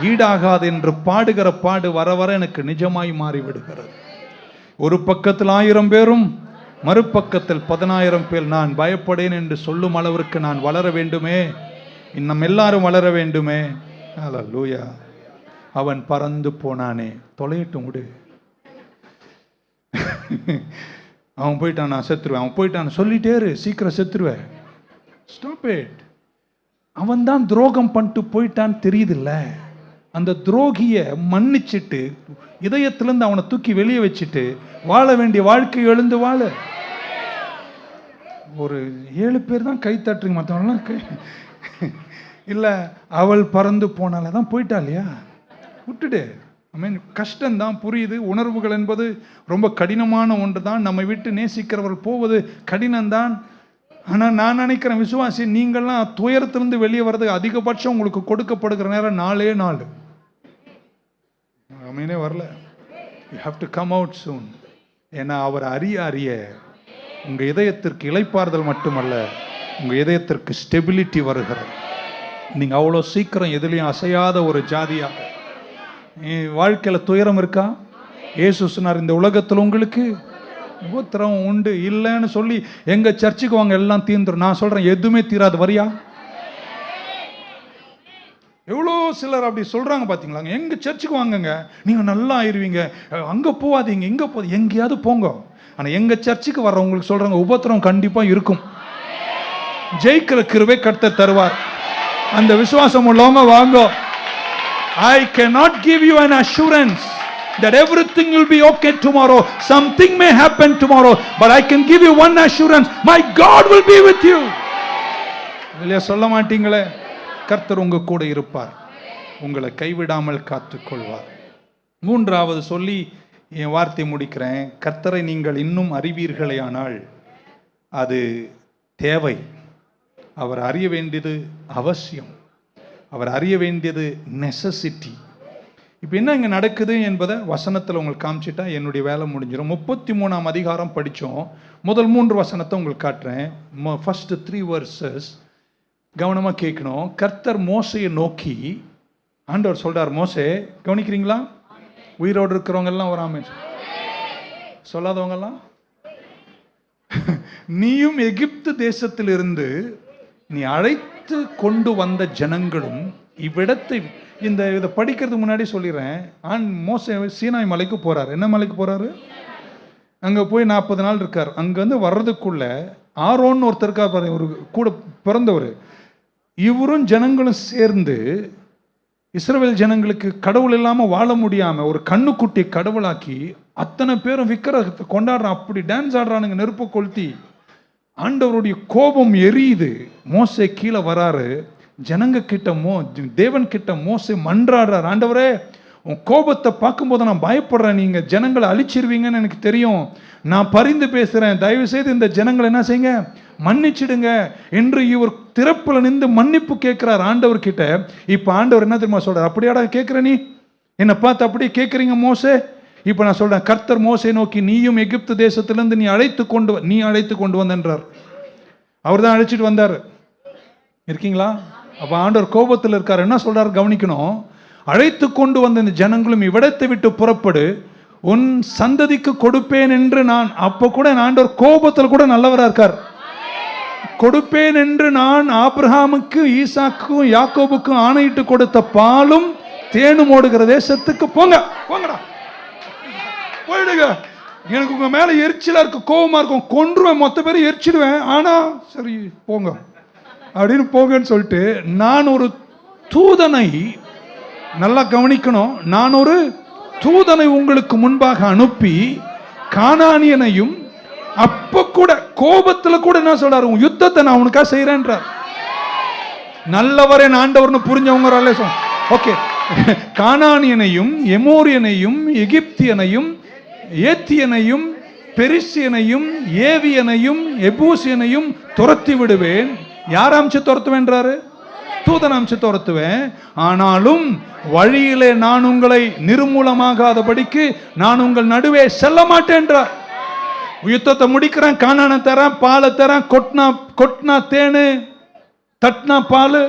ஈடாகாது என்று பாடுகிற பாடு வர வர எனக்கு நிஜமாய் மாறிவிடுகிறது. ஒரு பக்கத்தில் 1000 பேரும், மறுபக்கத்தில் 10000 பேர் நான் பயப்படேன் என்று சொல்லும் அளவிற்கு நான் வளர வேண்டுமே, இன்னும் எல்லாரும் வளர வேண்டுமே. அல்லேலூயா. அவன் பறந்து போனானே, தொலையட்டும் விடு. அவன் போயிட்டான், நான் செத்துருவேன். அவன் போயிட்டான் சொல்லிட்டே இரு, சீக்கிரம் செத்துருவேன். Stop it. அவன் தான் துரோகம் பண்ணிட்டு போயிட்டான்னு தெரியுதுல்ல. அந்த துரோகியை மன்னிச்சிட்டு இதயத்திலிருந்து அவனை தூக்கி வெளியே வச்சுட்டு வாழ வேண்டிய வாழ்க்கை எழுந்து வாழ. ஒரு 7 பேர் தான் கை தட்டுறீங்க, மற்றவங்களாம் கை இல்லை. அவள் பறந்து போனால தான் போயிட்டா இல்லையா? விட்டுடு. ஐ மீன் கஷ்டம்தான், புரியுது. உணர்வுகள் என்பது ரொம்ப கடினமான ஒன்று தான். நம்மை விட்டு நேசிக்கிறவர்கள் போவது கடினம்தான். ஆனால் நான் நினைக்கிறேன் விசுவாசி, நீங்கள்லாம் துயரத்திலிருந்து வெளியே வர்றதுக்கு அதிகபட்சம் உங்களுக்கு கொடுக்கப்படுகிற நேரம் 4 நாள். மீனே வரல. You have to come out soon. ஏன்னா அவர் அறிய அறிய உங்கள் இதயத்திற்கு இளைப்பாறுதல் மட்டுமல்ல, உங்கள் இதயத்திற்கு ஸ்டெபிலிட்டி வருகிறது. நீங்கள் அவ்வளோ சீக்கிரம் எதுலேயும் அசையாத ஒரு ஜாதியாக. வாழ்க்கையில் துயரம் இருக்கா? இயேசு சொன்னார், இந்த உலகத்தில் உங்களுக்கு உபத்திரம் உண்டு. இல்லைன்னு சொல்லி எங்க சர்ச்சுக்கு வாங்க, எல்லாம் தீர்ந்துடும். நான் சொல்றேன், எதுவுமே தீராது. வரியா? எவ்வளோ சிலர் அப்படி சொல்றாங்க பாத்தீங்களா, எங்க சர்ச்சுக்கு வாங்குங்க, நீங்க நல்லா ஆயிருவீங்க, அங்க போவாதீங்க, இங்க எங்கேயாவது போங்க. ஆனா எங்க சர்ச்சுக்கு வர்றவங்களுக்கு சொல்றாங்க, உபத்திரம் கண்டிப்பா இருக்கும், ஜெயிக்கிற கிருபை கர்த்தர் தருவார். அந்த விசுவாசம் உள்ளவங்க வாங்க. I cannot give you an assurance that everything will be okay tomorrow. Something may happen tomorrow, but I can give you one assurance, my God will be with you. இல்லையா சொல்ல மாட்டீங்களே? கர்த்தர் உங்க கூட இருப்பார், உங்களை கைவிடாமல் காத்துக்கொள்வார். மூன்றாவது சொல்லி என் வார்த்தை முடிக்கிறேன். கர்த்தரை நீங்கள் இன்னும் அறிவீர்களேயானால் அது தேவை. அவர் அறிய வேண்டியது அவசியம், அவர் அறிய வேண்டியது நெசசிட்டி. இப்போ என்ன இங்கே நடக்குது என்பதை வசனத்தில் உங்களுக்கு காமிச்சிட்டா என்னுடைய வேலை முடிஞ்சிடும். 33ஆம் அதிகாரம் படித்தோம். முதல் 3 வசனத்தை உங்களுக்கு காட்டுறேன். ஃபர்ஸ்ட் 3 verses கவனமாக கேட்கணும். கர்த்தர் மோசையை நோக்கி ஆண்டவர் சொல்கிறார், மோசே கவனிக்கிறீங்களா? உயிரோடு இருக்கிறவங்கெல்லாம் வராமல் சொல்லாதவங்கெல்லாம், நீயும் எகிப்து தேசத்திலிருந்து நீ அழைத்து கொண்டு வந்த ஜனங்களும் இவ்விடத்தை, இதை படிக்கிறதுக்கு முன்னாடி சொல்லிடுறேன். மோசே சீனாய் மலைக்கு போறார். என்ன மலைக்கு போறாரு? அங்கே போய் 40 நாள் இருக்கார். அங்கேருந்து வர்றதுக்குள்ள ஆரோன்னு ஒருத்தருக்கார் பாருங்க, ஒரு கூட பிறந்தவர். இவரும் ஜனங்களும் சேர்ந்து இஸ்ரவேல் ஜனங்களுக்கு கடவுள் இல்லாமல் வாழ முடியாமல் ஒரு கண்ணுக்குட்டி கடவுளாக்கி அத்தனை பேரும் விக்கிரகத்தை கொண்டாடுறான். அப்படி டான்ஸ் ஆடுறானுங்க, நெருப்பை கொளுத்தி. ஆண்டவருடைய கோபம் எரியுது. மோசே கீழே வராரு. ஜனங்க கிட்ட தேவன் கிட்ட மோசே மன்றாடுறார், ஆண்டவரே உன் கோபத்தை பார்க்கும்போது நான் பயப்படுறேன், நீங்க ஜனங்களை அழிச்சிருவீங்கன்னு எனக்கு தெரியும், நான் பரிந்து பேசுறேன், தயவு செய்து இந்த ஜனங்களை என்ன செய்யுங்க, மன்னிச்சிடுங்க என்று இவர் திறப்புல நின்று மன்னிப்பு கேட்கிறார் ஆண்டவர் கிட்ட. இப்ப ஆண்டவர் என்ன தெரியுமா சொல்றார்? அப்படியாடா கேட்கிற, நீ என்னை பார்த்து அப்படியே கேட்குறீங்க மோசே? இப்போ நான் சொல்றேன், கர்த்தர் மோசே நோக்கி நீயும் எகிப்து தேசத்திலிருந்து நீ அழைத்து கொண்டு வந்தென்றார். அவர் தான் அழைச்சிட்டு வந்தார். இருக்கீங்களா? அப்ப ஆண்டவர் கோபத்தில் இருக்கார். என்ன சொல்றாரு கவனிக்கணும். அழைத்து கொண்டு வந்த இந்த ஜனங்களும் இவ்விடத்தை விட்டு புறப்படு, உன் சந்ததிக்கு கொடுப்பேன் என்று நான், அப்ப கூட ஆண்டவர் கோபத்தில் கூட நல்லவரா இருக்கார். கொடுப்பேன் என்று நான் ஆபிரகாமுக்கு ஈசாக்கும் யாக்கோபுக்கும் ஆணையிட்டு கொடுத்த பாலும் தேனும் ஓடுகிற தேசத்துக்கு போங்கடா, போயிடுங்க. எனக்கு உங்க மேல எரிச்சலா இருக்கு, கோபமா இருக்கும், கொன்றுவேன், மொத்த பேரும் எரிச்சிடுவேன், ஆனா சரி போங்க அப்படின்னு போங்கன்னு சொல்லிட்டு நான் ஒரு தூதனை, நல்லா கவனிக்கணும், நான் ஒரு தூதனை உங்களுக்கு முன்பாக அனுப்பி கானானியனையும், அப்ப கூட கோபத்துல கூட என்ன சொல்றாரு, உன் யுத்தத்தை நான் உனக்கா செய்யறேன்றார். நல்லவரே ஆண்டவர்னு புரிஞ்சவங்க ஓகே. கானானியனையும் எமோரியனையும் எகிப்தியனையும் ஏத்தியனையும் பெரிசியனையும் ஏவியனையும் எபூசியனையும் துரத்தி விடுவேன். யார் அமிச்சு துரத்துவேன்றாரு? தூதன் அமிச்சு துரத்துவேன். ஆனாலும் வழியிலே நான் உங்களை நிர்மூலமாகாதபடிக்கு நான் உங்கள் நடுவே செல்ல மாட்டேன்றார். யுத்தத்தை முடிக்கிறேன், கானானை தரேன், பாலை தரேன், கொட்னா தேனு, தட்னா பால்,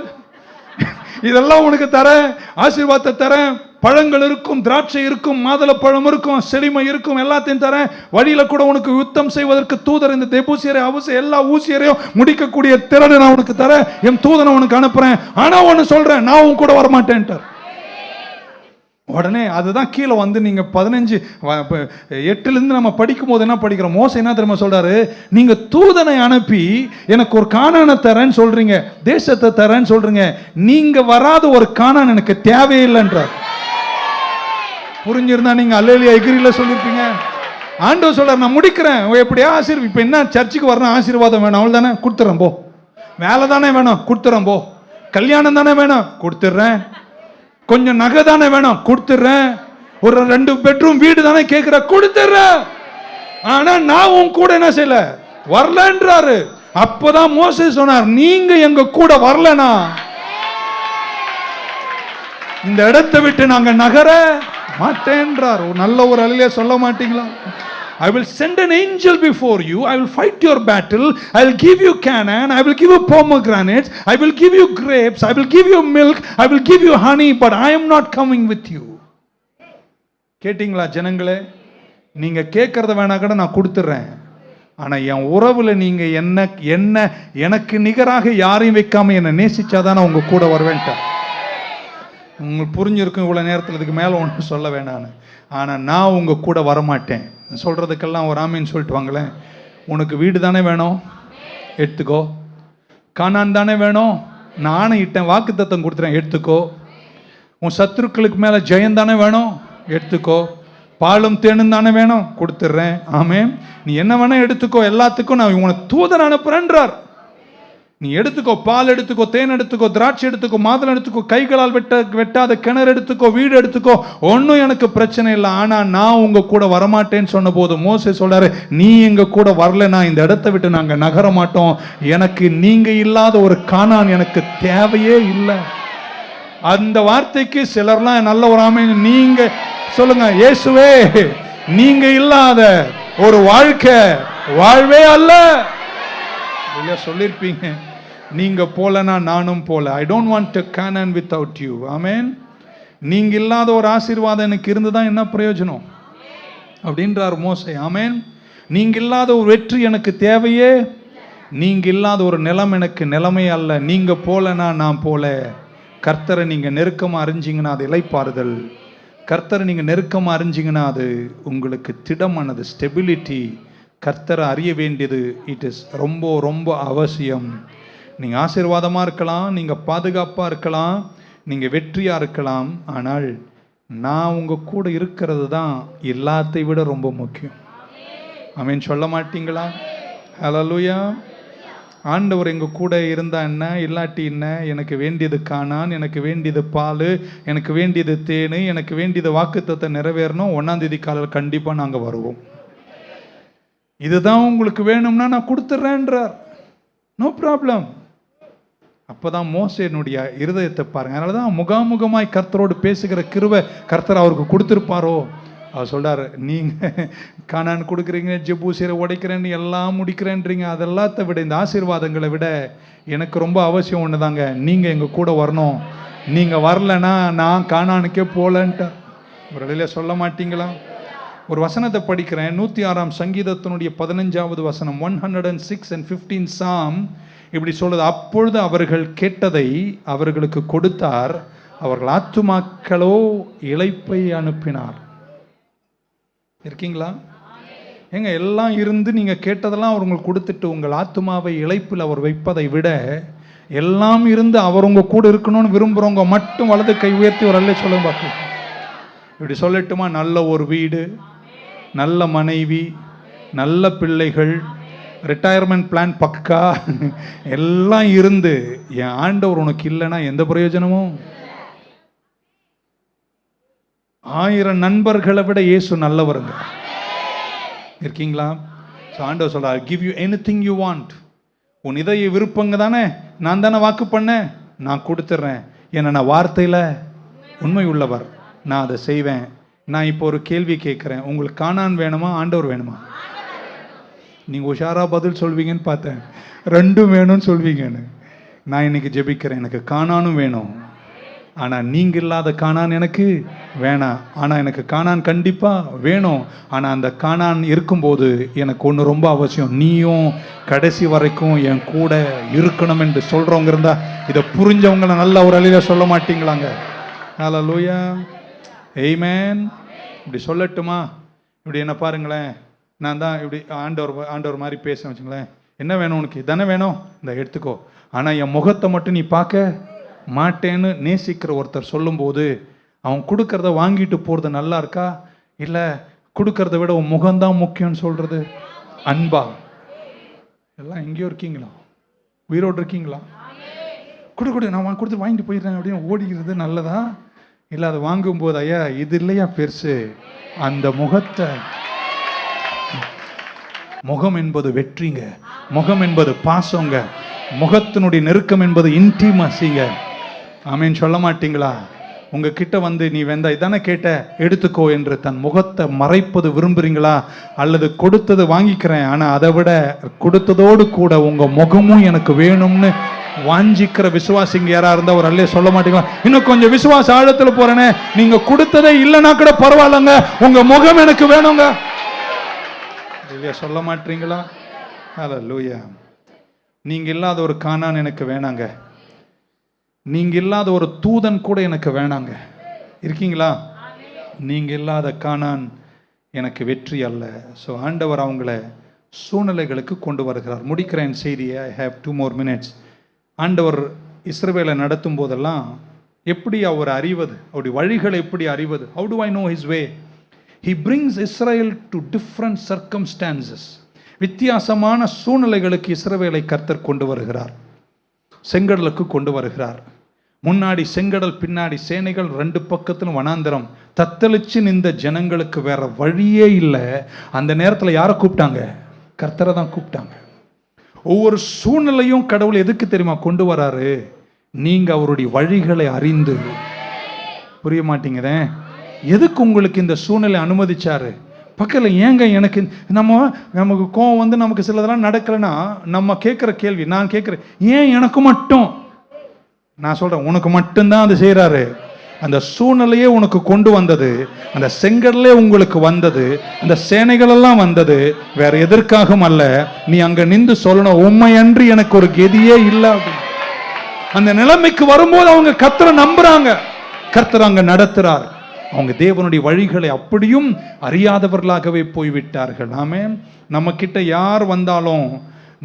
இதெல்லாம் உனக்கு தரேன், ஆசீர்வாதத்தை தரேன், பழங்கள் இருக்கும், திராட்சை இருக்கும், மாதுளை பழம் இருக்கும், செழிமை இருக்கும், எல்லாத்தையும் தரேன். வழியில கூட உனக்கு யுத்தம் செய்வதற்கு தூதர், இந்த தெபூசியரை அவசியம் எல்லா ஊசியரையும் முடிக்கக்கூடிய திறனை நான் உனக்கு தரேன், என் தூதனை உனக்கு அனுப்புறேன். ஆனா ஒன்னு சொல்றேன், நான் உன் கூட வரமாட்டேன்ட்டார். உடனே அதுதான் கீழே வந்து நீங்க 15:8 நம்ம படிக்கும் போது என்ன படிக்கிறோம்? மோசே என்ன தெரியுமா சொல்றாரு? நீங்க தூதனை அனுப்பி எனக்கு ஒரு கானானை தரேன்னு சொல்றீங்க, தேசத்தை தரேன்னு சொல்றீங்க, நீங்க வராத ஒரு கானான் எனக்கு தேவையில்லைன்றார். புரிஞ்சிருந்தா நீங்க அல்லேலூயா எகிரில சொல்லிருப்பீங்க. ஆண்டவர் சொல்றார், நான் முடிக்கிறேன், எப்படியா ஆசீர்வாதம். இப்ப என்ன சர்ச்சுக்கு வரணும், ஆசீர்வாதம் வேணும், அவள் தானே கொடுத்துறேன் போ, வேலை தானே வேணும் கொடுத்துறேன் போ, கல்யாணம் தானே வேணும் கொடுத்துட்றேன், கொஞ்சம் நகை தானே வேணும் கொடுத்துட்றேன், ஒரு 2 பெட்ரூம் வீடு தானே கேட்கிற கொடுத்துட்றேன். ஆனா நான் உன் கூட என்ன செய்யல, வரலன்றாரு. அப்பதான் மோசே சொன்னார், நீங்க எங்க கூட வரலனா இந்த இடத்தை விட்டு நாங்க நகர மாட்டேன்றார். நல்ல ஒரு அல்லேலூயா சொல்ல மாட்டீங்களா? I will send an angel before you. I will fight your battle. I will give you Canaan. I will give you pomegranates. I will give you grapes. I will give you milk. I will give you honey. But I am not coming with you. கேட்டிங்களா ஜனங்களே? நீங்க கேட்கறத வேணா கூட நான் கொடுத்துறேன். ஆனா என் உறவுல நீங்க எனக்கு நிகராக யாரையும் வைக்காம என்னை நேசிச்சாதான் நான் உங்க கூட வருவேன்ட்டேன். உங்களுக்கு புரிஞ்சிருக்கும் இவ்வளோ நேரத்தில், இதுக்கு மேலே ஒன்றும் சொல்ல வேண்டான்னு. ஆனால் நான் உங்கள் கூட வரமாட்டேன். சொல்கிறதுக்கெல்லாம் ஒரு ஆமீன் சொல்லிட்டு வாங்களேன். உனக்கு வீடு தானே வேணும், எடுத்துக்கோ. கானான் தானே வேணும், நானும் இட்டேன், வாக்கு தத்தம் கொடுத்துறேன், எடுத்துக்கோ. உன் சத்துருக்களுக்கு மேலே ஜெயம் தானே வேணும், எடுத்துக்கோ. பாலும் தேனும் தானே வேணும், கொடுத்துட்றேன். ஆமென். நீ என்ன வேணா எடுத்துக்கோ, எல்லாத்துக்கும் நான் உனக்கு தூதன் அனுப்புறேன்றார். நீ எடுத்துக்கோ, பால் எடுத்துக்கோ, தேன் எடுத்துக்கோ, திராட்சை எடுத்துக்கோ, மாதுளை எடுத்துக்கோ, கைகளால் வெட்டாத கிணறு எடுத்துக்கோ, வீடு எடுத்துக்கோ, ஒன்றும் எனக்கு பிரச்சனை இல்லை. ஆனால் நான் உங்க கூட வரமாட்டேன்னு சொன்ன போது மோசே சொல்றாரு, நீ எங்க கூட வரலனா இந்த இடத்தை விட்டு நாங்கள் நகர மாட்டோம். எனக்கு நீங்க இல்லாத ஒரு கானான் எனக்கு தேவையே இல்லை. அந்த வார்த்தைக்கு சிலர்லாம் நல்ல ஒரு ஆமென் நீங்க சொல்லுங்க. இயேசுவே, நீங்க இல்லாத ஒரு வாழ்க்கை வாழ்வே அல்ல. சொல்லிருப்பீங்க, நீங்க போலனா நானும் போல. I don't want to Canaan without you. ஆமென். நீங்க இல்லாத ஒரு ஆசீர்வாதம் எனக்கு இருந்துதான் என்ன பிரயோஜனம் அப்படின்றார் மோசே. ஆமென். நீங்க இல்லாத ஒரு வெற்றி எனக்கு தேவையே, நீங்க இல்லாத ஒரு நிலம் எனக்கு நிலைமை அல்ல. நீங்க போலனா நான் போல. கர்த்தரை நீங்க நெருக்கமா அறிஞ்சிங்கன்னா அது இளைப்பாறுதல். கர்த்தரை நீங்க நெருக்கமா அறிஞ்சிங்கன்னா அது உங்களுக்கு திடமானது, ஸ்டெபிலிட்டி. கர்த்தரை அறிய வேண்டியது இட் இஸ் ரொம்ப ரொம்ப அவசியம். நீங்கள் ஆசீர்வாதமாக இருக்கலாம், நீங்கள் பாதுகாப்பாக இருக்கலாம், நீங்கள் வெற்றியாக இருக்கலாம். ஆனால் நான் உங்கள் கூட இருக்கிறது தான் எல்லாத்தை விட ரொம்ப முக்கியம். ஆமென் சொல்ல மாட்டீங்களா? ஹல்லேலூயா. ஆண்டவர் எங்கள் கூட இருந்தால் என்ன, இல்லாட்டி என்ன? எனக்கு வேண்டியது கானான், எனக்கு வேண்டியது பால், எனக்கு வேண்டியது தேன், எனக்கு வேண்டியது வாக்குத்தத்தை நிறைவேறணும். 1ஆம் தேதி காலையில் கண்டிப்பாக நாங்கள் வருவோம். இதுதான் உங்களுக்கு வேணும்னா நான் கொடுத்துட்றேன்றார். No problem. அப்போதான் மோசேனுடைய இருதயத்தை பாருங்க. அதனால தான் முகாமுகமாய் கர்த்தரோடு பேசுகிற கிருபை கர்த்தர் அவருக்கு கொடுத்துருப்பாரோ. அவர் சொல்றாரு, நீங்கள் கானான் கொடுக்குறீங்க, ஜெபூசியரை உடைக்கிறேன்னு எல்லாம் முடிக்கிறேன்றீங்க. அதெல்லாத்தை விட, இந்த ஆசீர்வாதங்களை விட எனக்கு ரொம்ப அவசியம் ஒன்று தாங்க, நீங்கள் எங்கள் கூட வரணும். நீங்கள் வரலன்னா நான் கானானுக்கே போகலன்ட்டார். ஒரு இடையில சொல்ல மாட்டீங்களா? ஒரு வசனத்தை படிக்கிறேன். 106ஆம் சங்கீதத்தினுடைய 15வது வசனம், 106 and 15 Psalm இப்படி சொல்லுது. அப்பொழுது அவர்கள் கேட்டதை அவர்களுக்கு கொடுத்தார், அவர்கள் ஆத்துமாக்களோ இளைப்பை அனுப்பினார். இருக்கீங்களா? ஏங்க, எல்லாம் இருந்து நீங்கள் கேட்டதெல்லாம் அவர் உங்களுக்கு கொடுத்துட்டு உங்கள் ஆத்துமாவை இளைப்பில் அவர் வைப்பதை விட, எல்லாம் இருந்து அவர் உங்கள் கூட இருக்கணும்னு விரும்புகிறவங்க மட்டும் வலது கை உயர்த்தி ஒரு அல்ல சொல்ல பார்க்கலாம். இப்படி சொல்லட்டுமா? நல்ல ஒரு வீடு, நல்ல மனைவி, நல்ல பிள்ளைகள், ரிட்டையர்மெண்ட் பிளான் பக்கா, எல்லாம் இருந்து என் ஆண்டவர் உனக்கு இல்லைன்னா எந்த பிரயோஜனமும்? 1000 நண்பர்களை விட இயேசு நல்லவருங்க. இருக்கீங்களா? ஆண்டவர் சொல்றார், give you anything you want. உன் இதய விருப்பங்க தானே, நான் தானே வாக்கு பண்ணேன், நான் கொடுத்துட்றேன். ஏன்னா நான் வார்த்தையில் உண்மை உள்ளவர், நான் அதை செய்வேன். நான் இப்போ ஒரு கேள்வி கேட்குறேன், உங்களுக்கு கானான் வேணுமா, ஆண்டவர் வேணுமா? நீங்கள் உஷாராக பதில் சொல்வீங்கன்னு பார்த்தேன். ரெண்டும் வேணும்னு சொல்வீங்கன்னு. நான் இன்னைக்கு ஜெபிக்கிறேன், எனக்கு கானானும் வேணும், ஆனால் நீங்கள் இல்லாத கானான் எனக்கு வேணாம். ஆனால் எனக்கு கானான் கண்டிப்பாக வேணும். ஆனால் அந்த கானான் இருக்கும்போது எனக்கு ஒன்று ரொம்ப அவசியம், நீயும் கடைசி வரைக்கும் என் கூட இருக்கணும் என்று சொல்கிறவங்க இருந்தால் இதை புரிஞ்சவங்களை நல்ல ஒரு அழியில் சொல்ல மாட்டீங்களாங்க? ஹல்லேலூயா, ஆமென். இப்படி சொல்லட்டுமா? இப்படி என்ன பாருங்களேன், நான் தான் இப்படி ஆண்டவர் மாதிரி பேச வச்சுங்களேன். என்ன வேணும் உனக்கு? தானே வேணும், இந்த எடுத்துக்கோ. ஆனால் என் முகத்தை மட்டும் நீ பார்க்க மாட்டேன்னு நேசிக்கிற ஒருத்தர் சொல்லும்போது, அவன் கொடுக்கறத வாங்கிட்டு போகிறது நல்லா இருக்கா, இல்லை கொடுக்கறத விட உன் முகம்தான் முக்கியம்னு சொல்கிறது அன்பா? எல்லாம் எங்கேயோ இருக்கீங்களா? உயிரோடு இருக்கீங்களா? கொடு நான் கொடுத்து வாங்கிட்டு போயிடுறேன் அப்படின்னு ஓடிக்கிறது நல்லதா? இல்லை அதை வாங்கும்போது, ஐயா இது இல்லையா பெருசு, அந்த முகத்தை. முகம் என்பது வெற்றிங்க, முகம் என்பது பாசங்க, முகத்தினுடைய நெருக்கம் என்பது இன்டிமசிங்க. ஆமென் சொல்ல மாட்டீங்களா? உங்ககிட்ட வந்து நீ வெந்தாய் தானே கேட்ட, எடுத்துக்கோ என்று தன் முகத்தை மறைப்பது விரும்புறீங்களா? அல்லது கொடுத்தது வாங்கிக்கிறேன், ஆனால் அதை விட கொடுத்ததோடு கூட உங்கள் முகமும் எனக்கு வேணும்னு வாஞ்சிக்கிற விசுவாசிங்க யாரா இருந்தா ஒரு அல்லே சொல்ல மாட்டீங்களா? இன்னும் கொஞ்சம் விசுவாச ஆழத்தில் போறேனே, நீங்க கொடுத்ததே இல்லைன்னா கூட பரவாயில்லங்க, உங்க முகம் எனக்கு வேணுங்க. இல்லையா சொல்ல மாட்டீங்களா? ஹல்லேலூயா. நீங்க இல்லாத ஒரு கானான் எனக்கு வேணாங்க. நீங்க இல்லாத ஒரு தூதன் கூட எனக்கு வேணாங்க. இருக்கீங்களா? நீங்க இல்லாத கானான் எனக்கு வெற்றி அல்ல. ஸோ ஆண்டவர் அவங்கள சூழ்நிலைகளுக்கு கொண்டு வருகிறார். முடிக்கிறேன் செய்தியை. I have 2 more minutes. ஆண்டவர் இஸ்ரவேலை நடத்தும் போதெல்லாம் எப்படி அவர் அறிவது, அவருடைய வழிகளை எப்படி அறிவது? How do I know his way? He brings Israel to different circumstances. வித்தியாசமான சூழ்நிலைகளுக்கு இஸ்ரவேலை கர்த்தர் கொண்டு வருகிறார். செங்கடலுக்கு கொண்டு வருகிறார். முன்னாடி செங்கடல், பின்னாடி சேனைகள், 2 பக்கத்திலும் வனாந்தரம். தத்தளிச்சு நின்ற ஜனங்களுக்கு வேற வழியே இல்லை. அந்த நேரத்தில் யாரை கூப்பிட்டாங்க? கர்த்தரை தான் கூப்பிட்டாங்க. ஒவ்வொரு சூழ்நிலையும் கடவுள் எதுக்கு தெரியுமா கொண்டு வராரு? நீங்க அவருடைய வழிகளை அறிந்து. புரிய மாட்டீங்கதே. எதுக்கு உங்களுக்கு இந்த சூழ்நிலை அனுமதிச்சாரு? பக்கத்தில் ஏங்க எனக்கு நமக்கு கோவம் வந்து நமக்கு சிலதெல்லாம் நடக்கலைன்னா நம்ம கேட்குற கேள்வி, நான் கேட்குறேன், ஏன் எனக்கு மட்டும்? நான் சொல்கிறேன், உனக்கு மட்டும்தான் அது செய்கிறாரு. அந்த சூழ்நிலையே உனக்கு கொண்டு வந்தது, அந்த செங்கடலே உங்களுக்கு வந்தது, அந்த சேனைகளெல்லாம் வந்தது வேற எதற்காகவும் அல்ல. நீ அங்கே நின்று சொல்லணும், உண்மையன்றி எனக்கு ஒரு கதியே இல்லை. அந்த நிலைமைக்கு வரும்போது அவங்க கர்த்தரை நம்புறாங்க. கர்த்தர் அங்கே நடத்துறார். அவங்க தேவனுடைய வழிகளை அப்படியும் அறியாதவர்களாகவே போய்விட்டார்கள். ஆமென். நம்ம கிட்ட யார் வந்தாலும்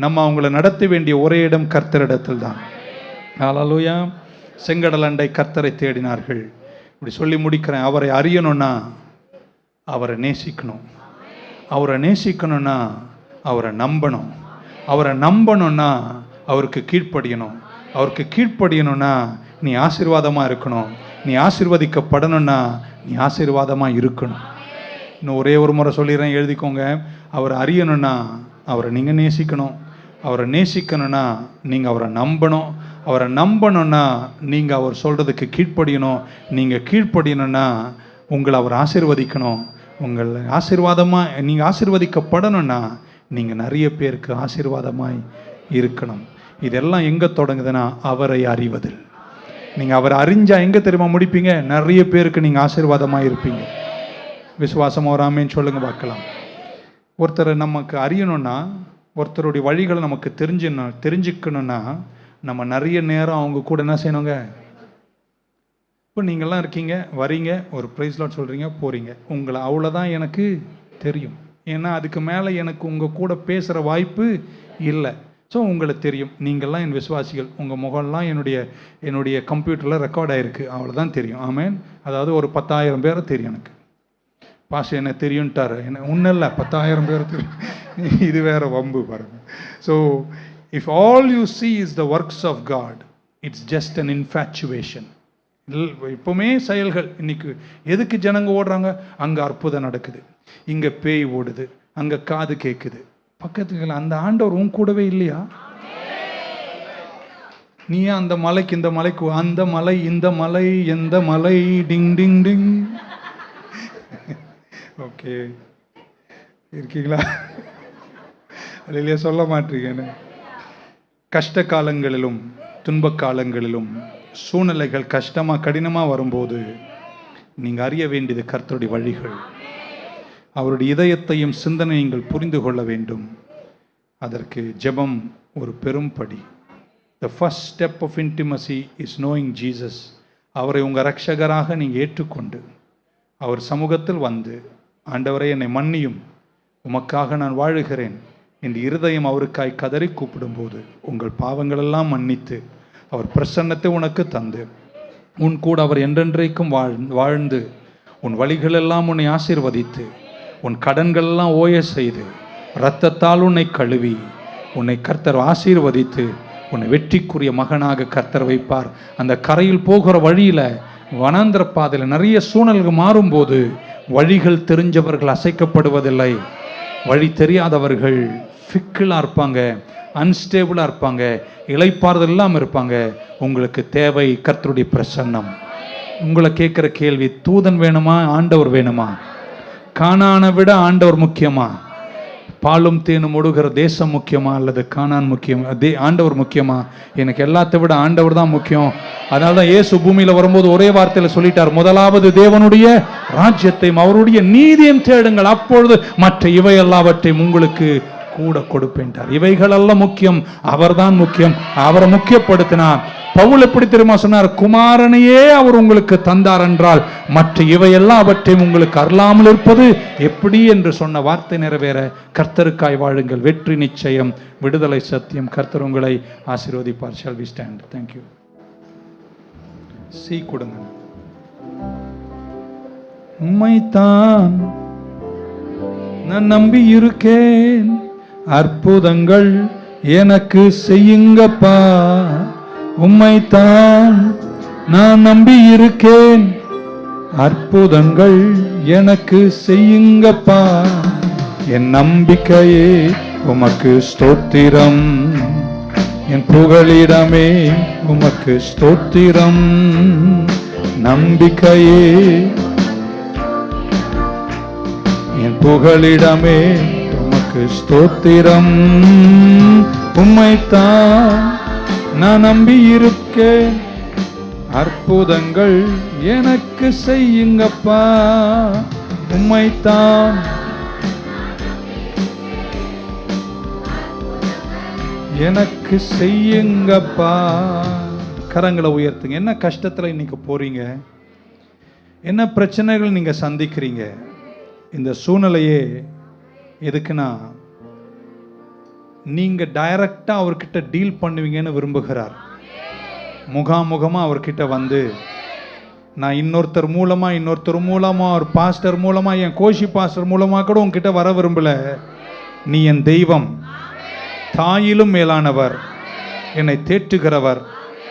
நம்ம அவங்கள நடத்த வேண்டிய ஒரே இடம் கர்த்தரிடத்தில் தான். ஹல்லேலூயா. செங்கடல் அண்டை கர்த்தரை தேடினார்கள். இப்படி சொல்லி முடிக்கிறேன். அவரை அறியணும்னா அவரை நேசிக்கணும். அவரை நேசிக்கணும்னா அவரை நம்பணும். அவரை நம்பணும்னா அவருக்கு கீழ்ப்படியணும். அவருக்கு கீழ்ப்படியணும்னா நீ ஆசீர்வாதமாக இருக்கணும். நீ ஆசீர்வதிக்கப்படணும்னா நீ ஆசீர்வாதமாக இருக்கணும். இன்னும் ஒரே ஒரு முறை சொல்லிடுறேன், எழுதிக்கோங்க. அவரை அறியணும்னா அவரை நீங்கள் நேசிக்கணும். அவரை நேசிக்கணும்னா நீங்கள் அவரை நம்பணும். அவரை நம்பணும்னா நீங்கள் அவர் சொல்கிறதுக்கு கீழ்ப்படியணும். நீங்கள் கீழ்ப்படியணும்னா உங்களை அவர் ஆசீர்வதிக்கணும். உங்கள் ஆசீர்வாதமாக நீங்கள் ஆசீர்வதிக்கப்படணும்னா நீங்கள் நிறைய பேருக்கு ஆசீர்வாதமாய் இருக்கணும். இதெல்லாம் எங்கே தொடங்குதுன்னா அவரை அறிவதில். நீங்கள் அவரை அறிஞ்சால் எங்கே தெரியுமா முடிப்பீங்க? நிறைய பேருக்கு நீங்கள் ஆசீர்வாதமாக இருப்பீங்க. விசுவாசமாக ஒரு ஆமேன்னு சொல்லுங்க பார்க்கலாம். ஒருத்தரை நமக்கு அறியணும்னா, ஒருத்தருடைய வழிகளை நமக்கு தெரிஞ்சுக்கணும்னா நம்ம நிறைய நேரம் அவங்க கூட என்ன செய்யணுங்க? இப்போ நீங்கள்லாம் இருக்கீங்க, வரீங்க, ஒரு ப்ரைஸ் லாட் சொல்கிறீங்க, போகிறீங்க. உங்களை அவ்வளோதான் எனக்கு தெரியும். ஏன்னா அதுக்கு மேலே எனக்கு உங்கள் கூட பேசுகிற வாய்ப்பு இல்லை. ஸோ உங்களுக்கு தெரியும், நீங்கள்லாம் என் விசுவாசிகள், உங்கள் முகம்லாம் என்னுடைய கம்ப்யூட்டரில் ரெக்கார்ட் ஆகிருக்கு, அவ்வளோதான் தெரியும். ஆமேன். அதாவது ஒரு 10,000 பேரை தெரியும் எனக்கு. பாஷை என்ன தெரியும்ட்டார், என்ன ஒன்றும் இல்லை, 10,000 பேர் தெரியும். இது வேறு வம்பு பாருங்கள். So if all you see is the works of God, it's just an infatuation. இப்போவுமே செயல்கள். இன்னைக்கு எதுக்கு ஜனங்க ஓடுறாங்க? அங்கே அற்புதம் நடக்குது, இங்கே பேய் ஓடுது, அங்கே காது கேட்குது. பக்கத்துக்கு அந்த ஆண்டவர் உன் கூடவே இல்லையா? நீ அந்த மலைக்கு இந்த மலைக்கு, அந்த மலை இந்த மலை எந்த மலை, டிங் டிங் டிங். ஓகே, இருக்கீங்களா? இல்லையா? சொல்ல மாட்டீங்கன்னு. கஷ்ட காலங்களிலும் துன்ப காலங்களிலும் சூழ்நிலைகள் கஷ்டமாக கடினமாக வரும்போது நீங்கள் அறிய வேண்டியது கர்த்தருடைய வழிகள். அவருடைய இதயத்தையும் சிந்தனை நீங்கள் புரிந்து கொள்ள வேண்டும். அதற்கு ஜெபம் ஒரு பெரும் படி. The first step of intimacy is knowing Jesus. அவரை உங்கள் இரட்சகராக நீங்கள் ஏற்றுக்கொண்டு அவர் சமூகத்தில் வந்து, ஆண்டவரே என்னை மன்னியும், உமக்காக நான் வாழுகிறேன் என்று இருதயம் அவருக்காய் கதறி கூப்பிடும்போது உங்கள் பாவங்களெல்லாம் மன்னித்து அவர் பிரசன்னத்தை உனக்கு தந்து உன் கூட அவர் என்றென்றைக்கும் வாழ்ந்து உன் வழிகளெல்லாம் உன்னை ஆசீர்வதித்து உன் கடன்களெல்லாம் ஓய செய்து இரத்தத்தால் உன்னை கழுவி உன்னை கர்த்தர் ஆசீர்வதித்து உன்னை வெற்றிக்குரிய மகனாக கர்த்தர் வைப்பார். அந்த கரையில் போகிற வழியில், வனாந்திர பாதையில் நிறைய சூழல்கள் மாறும்போது வழிகள் தெரிஞ்சவர்கள் அசைக்கப்படுவதில்லை. வழி தெரியாதவர்கள் ஃபிக்கிளாக இருப்பாங்க, அன்ஸ்டேபிளாக இருப்பாங்க, இளைப்பாறுதல் இல்லாமல் இருப்பாங்க. உங்களுக்கு தேவை கர்த்தருடைய பிரசன்னம். உங்களை கேட்குற கேள்வி, தூதன் வேணுமா ஆண்டவர் வேணுமா? கானானை விட ஆண்டவர் முக்கியமா? பாலும் தேனும் ஒடுகிற தேசம் முக்கியமா அல்லது கானான் முக்கியமா? ஆண்டவர் முக்கியமா? எனக்கு எல்லாத்தை விட ஆண்டவர் தான் முக்கியம். அதனால தான் இயேசு பூமியில் வரும்போது ஒரே வார்த்தையில் சொல்லிட்டார், முதலாவது தேவனுடைய ராஜ்யத்தையும் அவருடைய நீதியையும் தேடுங்கள், அப்பொழுது மற்ற இவை எல்லாவற்றையும் உங்களுக்கு கூட கொடுப்பேன்ட்டார். இவைகளெல்லாம் முக்கியம், அவர்தான் முக்கியம். அவரை முக்கியப்படுத்தினா பவுல் எப்படி தெரியுமா சொன்னார்? குமாரனையே அவர் உங்களுக்கு தந்தார் என்றால் மற்ற இவையெல்லாம் அவற்றையும் உங்களுக்கு அருளாமல் இருப்பது எப்படி என்று சொன்ன வார்த்தை நிறைவேற கர்த்தருக்காய் வாழுங்கள். வெற்றி நிச்சயம், விடுதலை சத்தியம். கர்த்தர் உங்களை ஆசீர்வதிப்பார். Shall we stand? Thank you. சீ கொடுங்க. உம்மைத்தான் நான் நம்பி இருக்கேன், அற்புதங்கள் எனக்கு செய்யுங்கப்பா. உம்மைத்தான் நான் நம்பி இருக்கேன், அற்புதங்கள் எனக்கு செய்யுங்கப்பா. என் நம்பிக்கையே உமக்கு ஸ்தோத்திரம், என் புகழிடமே உமக்கு ஸ்தோத்திரம். நம்பிக்கையே என் புகழிடமே உமக்கு ஸ்தோத்திரம். உம்மைத்தான் நான் நம்பி இருக்கேன், அற்புதங்கள் எனக்கு செய்யுங்கப்பா. உம்மைத்தான் எனக்கு செய்யுங்கப்பா. கரங்களை உயர்த்துங்க. என்ன கஷ்டத்தில் இன்னைக்கு போறீங்க? என்ன பிரச்சனைகள் நீங்க சந்திக்கிறீங்க? இந்த சூழ்நிலையே எதுக்குன்னா நீங்க டைரக்டா அவர்கிட்ட டீல் பண்ணுவீங்கன்னு விரும்புகிறார். முகாமுகமா அவர்கிட்ட வந்து நான் இன்னொருத்தர் மூலமா ஒரு பாஸ்டர் மூலமா, என் கோஷி பாஸ்டர் மூலமா கூட உங்ககிட்ட வர விரும்பல. நீ என் தெய்வம், தாயிலும் மேலானவர், என்னை தேற்றுகிறவர்,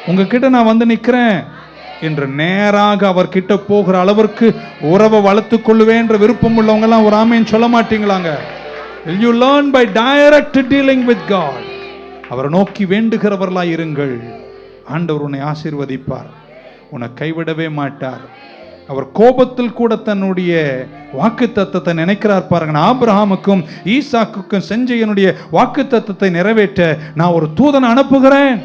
உங்ககிட்ட நான் வந்து நிற்கிறேன் என்று நேராக அவர்கிட்ட போகிற அளவிற்கு உறவை வளர்த்து கொள்ளுவேன் என்ற விருப்பம் உள்ளவங்க எல்லாம் ஒரு ஆமேன் சொல்ல மாட்டீங்களாங்க? Will you learn by direct dealing with God? அவரை நோக்கி வேண்டுகிறவர்களாய் இருங்கள். ஆண்டவர் உன்னை ஆசீர்வதிப்பார், உன்னை கைவிடவே மாட்டார். அவர் கோபத்தில் கூட தன்னுடைய வாக்குத்தத்தத்தை நினைக்கிறார் பாருங்க. ஆபிரகாமுக்கும் ஈசாக்குக்கும் செஞ்ச என்னுடைய வாக்குத்தத்தத்தை நிறைவேற்ற நான் ஒரு தூதனை அனுப்புகிறேன்,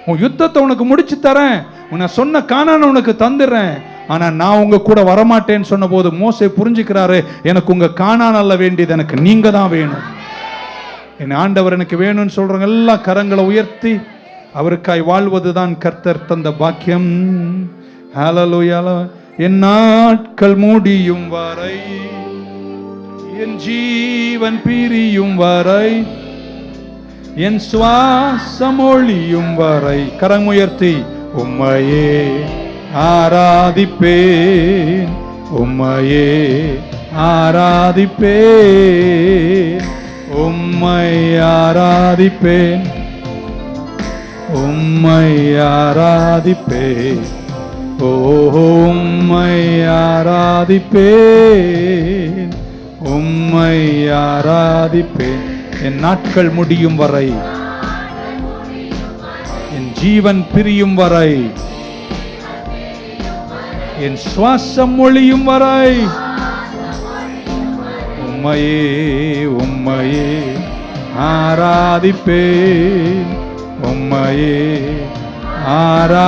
உன் யுத்தத்தை உனக்கு முடிச்சு தரேன், உன்னை சொன்ன கானானை உனக்கு தந்துடுறேன், ஆனா நான் உங்க கூட வரமாட்டேன்னு சொன்ன போது மோசே புரிஞ்சுக்கிறாரு, எனக்கு உங்க கானான் அல்ல வேண்டியது, எனக்கு நீங்க தான் வேணும். என் ஆண்டவர் எனக்கு வேணும்னு சொல்றவங்க எல்லாம் கரங்களை உயர்த்தி அவருக்காய் வாழ்வதுதான் கர்த்தர் தந்த பாக்கியம். ஹல்லேலூயா. என் நாட்கள் முடியும் வரை, என் ஜீவன் பிரியும் வரை, என் சுவாசம் ஒழியும் வரை, கரம் உயர்த்தி உம்மையே ஆராதிப்பேன், உம்மையே ஆராதிப்பேன், உம்மை ஆராதிப்பேன், உம்மை ஆராதிப்பேன், உம்மை ஆராதிப்பேன், உம்மை ஆராதிப்பேன். என் நாட்கள் முடியும் வரை, என் ஜீவன் பிரியும் வரை, என் சுவாசம் ஒழியும் வரை, உம்மையே உம்மையே ஆராதிப்பேன், உம்மையே ஆராதிப்பேன்.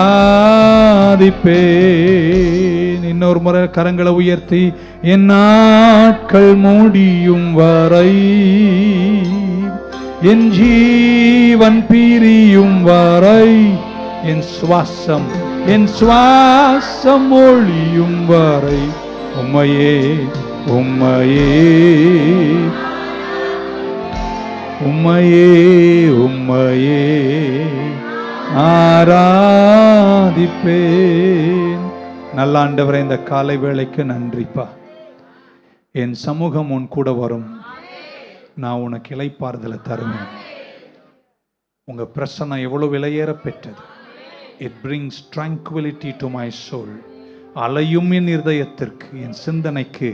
இன்னொரு முறை கரங்களை உயர்த்தி என் நாட்கள் முடியும் வரை, என் ஜீவன் பிரியும் வரை, என் சுவாசம் ஒழியும் வரை, உம்மையே உம்மையே உம்மையே உம்மையே ஆராதிப்பேன். நல்ல ஆண்டவரே, இந்த காலை வேளைக்கு நன்றிப்பா. என் சமூகம் உன் கூட வரும், நான் உனக்கு இளைப்பாறுதலை தருவேன். உங்க பிரசன்னம் எவ்வளவு விலையேற பெற்றது. It brings tranquility to my soul. அலையும் என் இருதயத்திற்கு, என் சிந்தனைக்கு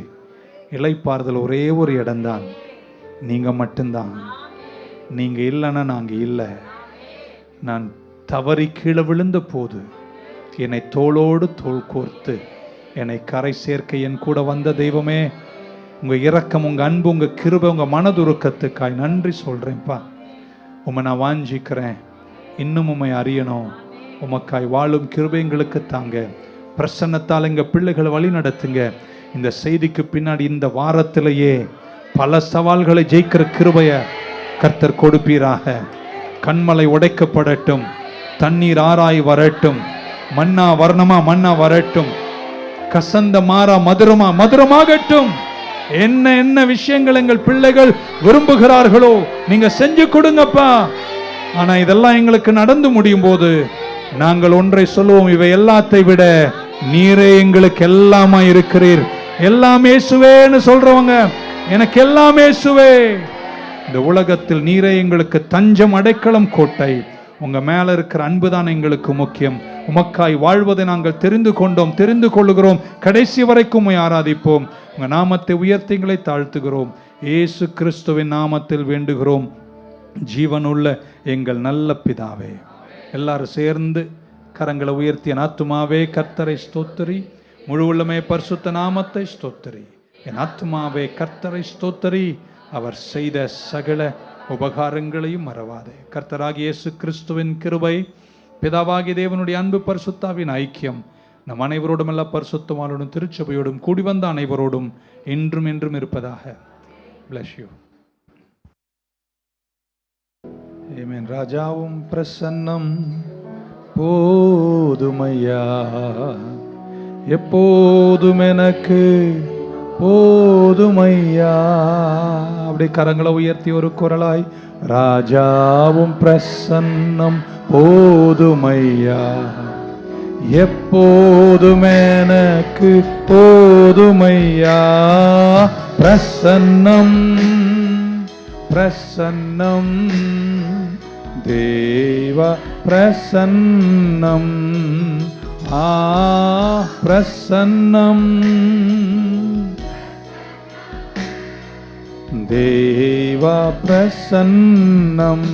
இளைப்பாறுதல் ஒரே ஒரு இடம்தான், நீங்க மட்டும்தான். நீங்க இல்லைன்னா நாங்க இல்லை. நான் தவறி கீழே விழுந்த போது என்னை தோளோடு தோள் கோர்த்து என்னை கரை சேர்க்க என் கூட வந்த தெய்வமே, உங்க இரக்கம், உங்க அன்பு, உங்க கிருபை, உங்க மனதுருக்கத்துக்காய் நன்றி சொல்றேன்ப்பா. உம்மை நான் வாஞ்சிக்கிறேன், இன்னும் உம்மை அறியணும். உமக்காய் வாழும் கிருபை எங்களுக்கு தாங்க. பிரசன்னத்தால் எங்க பிள்ளைகளை வழி நடத்துங்க. இந்த செய்திக்கு பின்னாடி இந்த வாரத்திலேயே பல சவால்களை ஜெயிக்கிற கிருபையை கர்த்தர் கொடுப்பீராக. கண்மலை உடைக்கப்படட்டும், தண்ணீர் ஆறாய் வரட்டும், மன்னா வர்ணமா மன்னா வரட்டும், கசந்த மாறா மதுரமா மதுரமாகட்டும். என்ன என்ன விஷயங்கள் எங்கள் பிள்ளைகள் விரும்புகிறார்களோ நீங்க செஞ்சு கொடுங்கப்பா. ஆனா இதெல்லாம் எங்களுக்கு நடந்து முடியும் போது நாங்கள் ஒன்றை சொல்லுவோம், இவை எல்லாத்தை விட நீரே எங்களுக்கு எல்லாமா இருக்கிறீர். எல்லாமே இயேசுவேன்னு சொல்றவங்க, எனக்கு எல்லாமே இயேசுவே. இந்த உலகத்தில் நீரே எங்களுக்கு தஞ்சம், அடைக்கலம், கோட்டை. உங்க மேல இருக்கிற அன்புதான் எங்களுக்கு முக்கியம். உமக்காய் வாழ்வதை நாங்கள் தெரிந்து கொண்டோம், தெரிந்து கொள்ளுகிறோம். கடைசி வரைக்கும் ஆராதிப்போம். உங்க நாமத்தை உயர்த்திங்களை தாழ்த்துகிறோம். இயேசு கிறிஸ்துவின் நாமத்தில் வேண்டுகிறோம், ஜீவனுள்ள எங்கள் நல்ல பிதாவே. எல்லாரும் சேர்ந்து கரங்களை உயர்த்தி, என் ஆத்துமாவே கர்த்தரை ஸ்தோத்திரி, முழு உள்ளமே பரிசுத்த நாமத்தை ஸ்தோத்திரி. என் ஆத்துமாவே கர்த்தரை ஸ்தோத்திரி, அவர் செய்த சகல உபகாரங்களையும் மறவாதே. கர்த்தராகிய இயேசு கிறிஸ்துவின் கிருபை, பிதாவாகிய தேவனுடைய அன்பு, பரிசுத்தாவின் ஐக்கியம் நம் அனைவரோடும், எல்லா பரிசுத்தவானோடும் திருச்சபையோடும் கூடி வந்த அனைவரோடும் என்றும் என்றும் இருப்பதாக. Bless you. Amen. ராஜாவும் பிரசன்னம் போதுமையா, எப்போதும் எனக்கு போதுமையா. அப்படி கரங்களை உயர்த்தி ஒரு குரலாய், ராஜாவும் பிரசன்னம் போதுமையா, எப்போதும் எனக்கு போதுமையா. பிரசன்னம் பிரசன்னம் தேவ பிரசன்னம், பிரசன்னம் தேவ பிரசன்னம்.